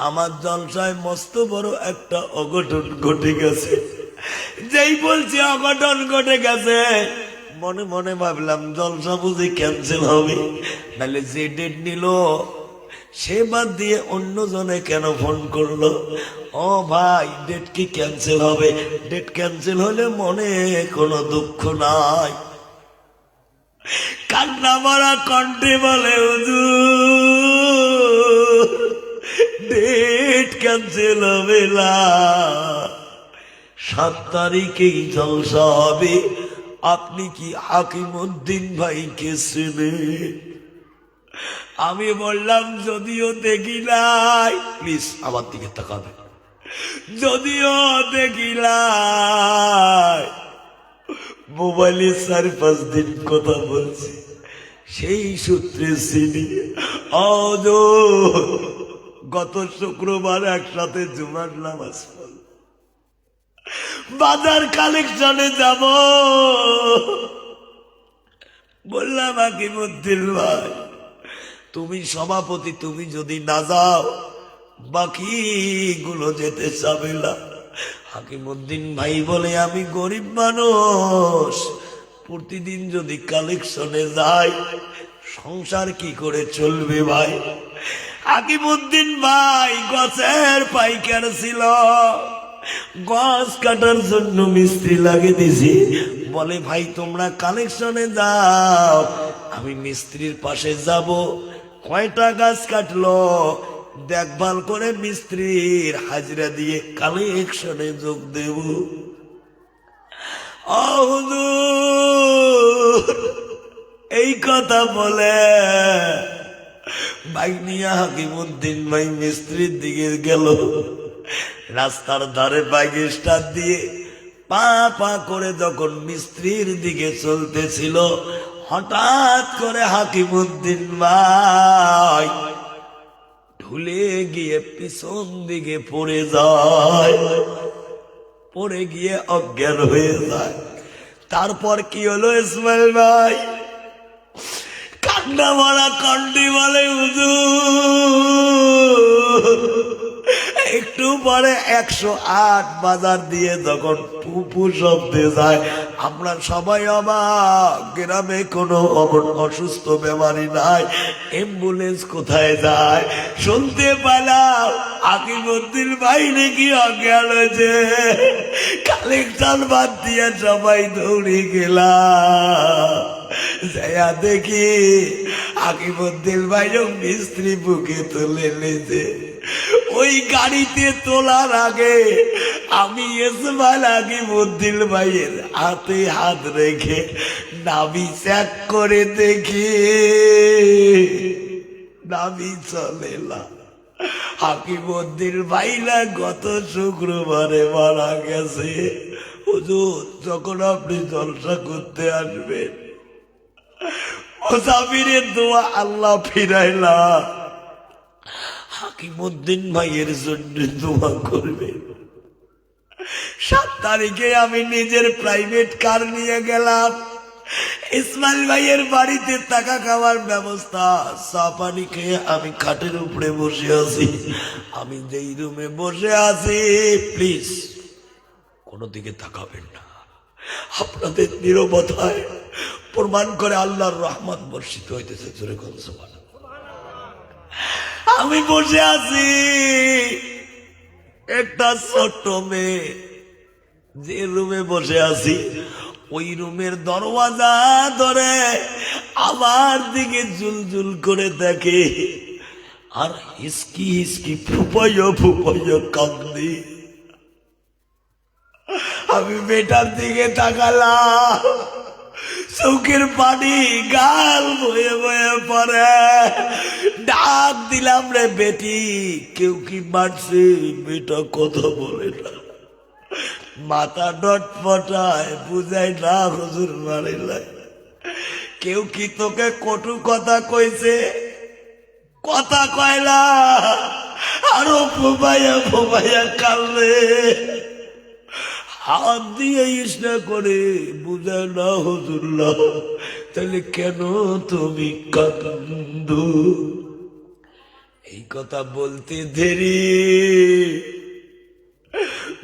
আমার জলসায় মস্ত বড় একটা অঘটন ঘটে গেছে। যেই বলছি অঘটন ঘটে গেছে মনে মনে ভাবলাম জলসা বুঝি ক্যান্সেল হবে, নাহলে যে ডেট নিল সে বাদ দিয়ে অন্য জনে কেন ফোন করলো? ও ভাই ডেট কি ক্যান্সেল হবে? ডেট ক্যান্সেল হলে মনে কোনো দুঃখ নাই। কান্না মারা কণ্ঠে বলে হুজুর ডেট ক্যান্সেল হবে না, 7 তারিখেই জলসা হবে। আপনি কি হাকিমউদ্দিন ভাইকে চেনেন? আমি বললাম যদিও দেখি নাই, প্লিজ আমার দিকে তাকাবে, যদিও দেখি নাই, মোবাইলে 4-5 দিন কথা বলছি, সেই সূত্রে চিনি। গত শুক্রবার একসাথে জুমার নামাজ পড়ল, বাজার কালেকশনে যাব। বললাম হাকিমউদ্দিন ভাই তুমি সভাপতি, তুমি যদি না যাও বাকি গুলো যেতে চাবে না। হাকিমউদ্দিন ভাই বলে আমি গরিব মানুষ, প্রতিদিন যদি কালেকশনে যাই সংসার কি করে চলবে ভাই? হাকিমউদ্দিন ভাই গছের পাইকার ছিল, গাছ কাটার জন্য মিস্ত্রি লাগিয়ে দিছি। বলে ভাই তোমরা কালেকশনে যাও, আমি মিস্ত্রির পাশে যাব, কয়টা গাছ কাটলো দেখভাল করে মিস্ত্রির হাজিরা দিয়ে কালেকশনে যোগ দেব। এই কথা বলে বাইক নিয়ে হাকিমউদ্দিন ভাই মিস্ত্রির দিকে গেল। রাস্তার ধারে বাইক স্টার্ট দিয়ে পা পা করে যখন মিস্ত্রির দিকে চলতেছিল, হঠাৎ করে হাকিমউদ্দিন ভাই ঢুলে গিয়ে পিছন দিকে পড়ে যায়, পড়ে গিয়ে অজ্ঞান হয়ে যায়। তারপর কি হলো ইসমাইল ভাই? কান্না মারা কণ্ঠে বলে হুজুর একটু পরে 108 বাজার দিয়ে যখন পুপু শব্দে যায় আমরা সবাই অবাক, গ্রামে কোনো অসুস্থ বেমারি নাই, অ্যাম্বুলেন্স কোথায় যায়? শুনতে পেলাম হাকিমউদ্দিন ভাই নাকি অজ্ঞান হয়েছে। কালেকশন বাদ দিয়ে সবাই দৌড়ে গেলাম, যাইয়া দেখি হাকিমউদ্দিন ভাই মিস্ত্রি বুকে তুলে নিয়েছে। ওই গাড়িতে তোলার আগে আমি ইসমাইল হাকিমউদ্দিন ভাইয়ের হাতে হাত রেখে নাভি চেক করে দেখি নাভি চলে না। হাকিমউদ্দিন ভাইরা গত শুক্রবারে মারা গেছে। হুজুর যখন আপনি জলসা করতে আসবেন মুসাফিরের দোয়া আল্লাহ ফিরাইলা, হাকিমউদ্দিন ভাইয়ের জন্য দোয়া করবে। 7 তারিখে আমি নিজের প্রাইভেট কার নিয়ে গেলাম, ইসমাইল ভাইয়ের বাড়িতে টাকা খাওয়ার ব্যবস্থা, চা পানি খেয়ে আমি খাটের উপরে বসে আছি। আমি যেই রুমে বসে আছি, প্লিজ কোনো দিকে তাকাবেন না, আপনাদের নীরবতায় প্রমাণ করে আল্লাহর রহমত বর্ষিত হইতেছে। জোরে কোন সুবহানাল্লাহ। আমি বসে আছি, একটা ছোট্ট মেয়ে যে রুমে বসে আছি ওই রুমের দরওয়াজা ধরে আমার দিকে জুলজুল করে দেখে, আর হিসকি হিসকি ফুপাইয়া ফুপাইয়া কাঁদে। আমি মেয়েটার দিকে তাকালাম, চোখের পানি গাল বয়ে বয়ে পড়ে। ডাক দিলাম, রে বেটি, কেউ কি মারছে? মেয়েটা কথা বলে না, মাথা ডট পটায়, বুঝাই না হুজুর মারে নাই। কেউ কি তোকে কটু কথা কইছে? কথা কয় না, আরো ফোবাইয়া ফোবাইয়া কাঁদে। হাত দিয়ে ইসনা করে বুঝায় না হুজুর না। তাহলে কেন তুমি কাঁদো? এই কথা বলতে দেরি,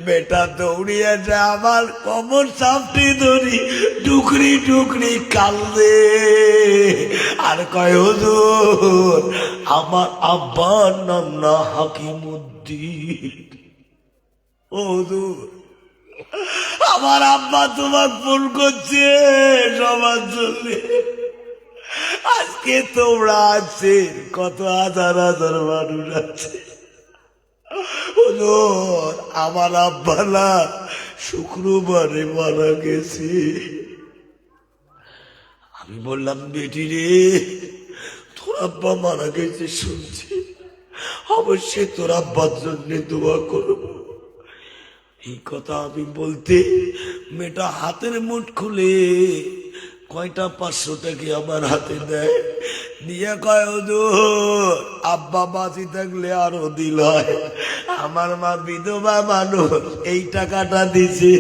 বেটা দৌড়িয়ে যা আমার কমর চাপটি ধরি, টুকরি টুকরি কাঁদে আর কয়, হুজুর আমার আব্বার নাম না হাকিমউদ্দিন। ও হুজুর, আমার আব্বা তোমাকে ফোন করছে সবার জন্য। আজকে তোমরা আছে, কত হাজার হাজার মানুষ আছে। আমার আব্বা না শুক্রবারে মারা গেছে। আমি বললাম, বেটি রে, তোর আব্বা মারা গেছে শুনছি, অবশ্যই তোর আব্বার জন্য দোয়া করবো। এই কথা আমি বলতে মেয়েটা হাতের মুঠ খুলে কয়টা 500 টাকা আমার হাতে দেয়, দিয়ে কয়, হুজুর আব্বা বাঁচি থাকলে আরো দিল হয়, আমার মা বিধবা মানুষ, এই টাকাটা দিছে।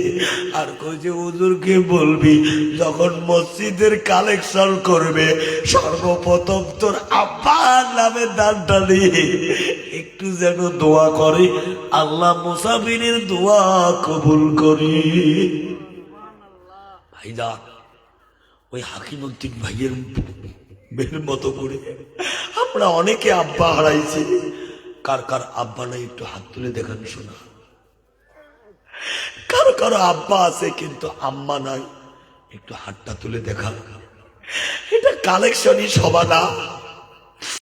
আর কইছে, হুজুরকে বলবি যখন মসজিদের কালেকশন করবে সর্বপ্রথম তোর আব্বার নামে দানটা দিয়ে একটু যেন দোয়া করে, আল্লাহ মুসাফিরের দোয়া কবুল করি। ভাইজান, ওই হাকিমউদ্দিন ভাইয়ের মেয়ের মতো করে আমরা অনেকে আব্বা হারাইছি। কার কার আব্বা নাই একটু হাত তুলে দেখান শোনা। কারো কারো আব্বা আছে কিন্তু আম্মা নাই, একটু হাতটা তুলে দেখা। এটা কালেকশনই সভা না।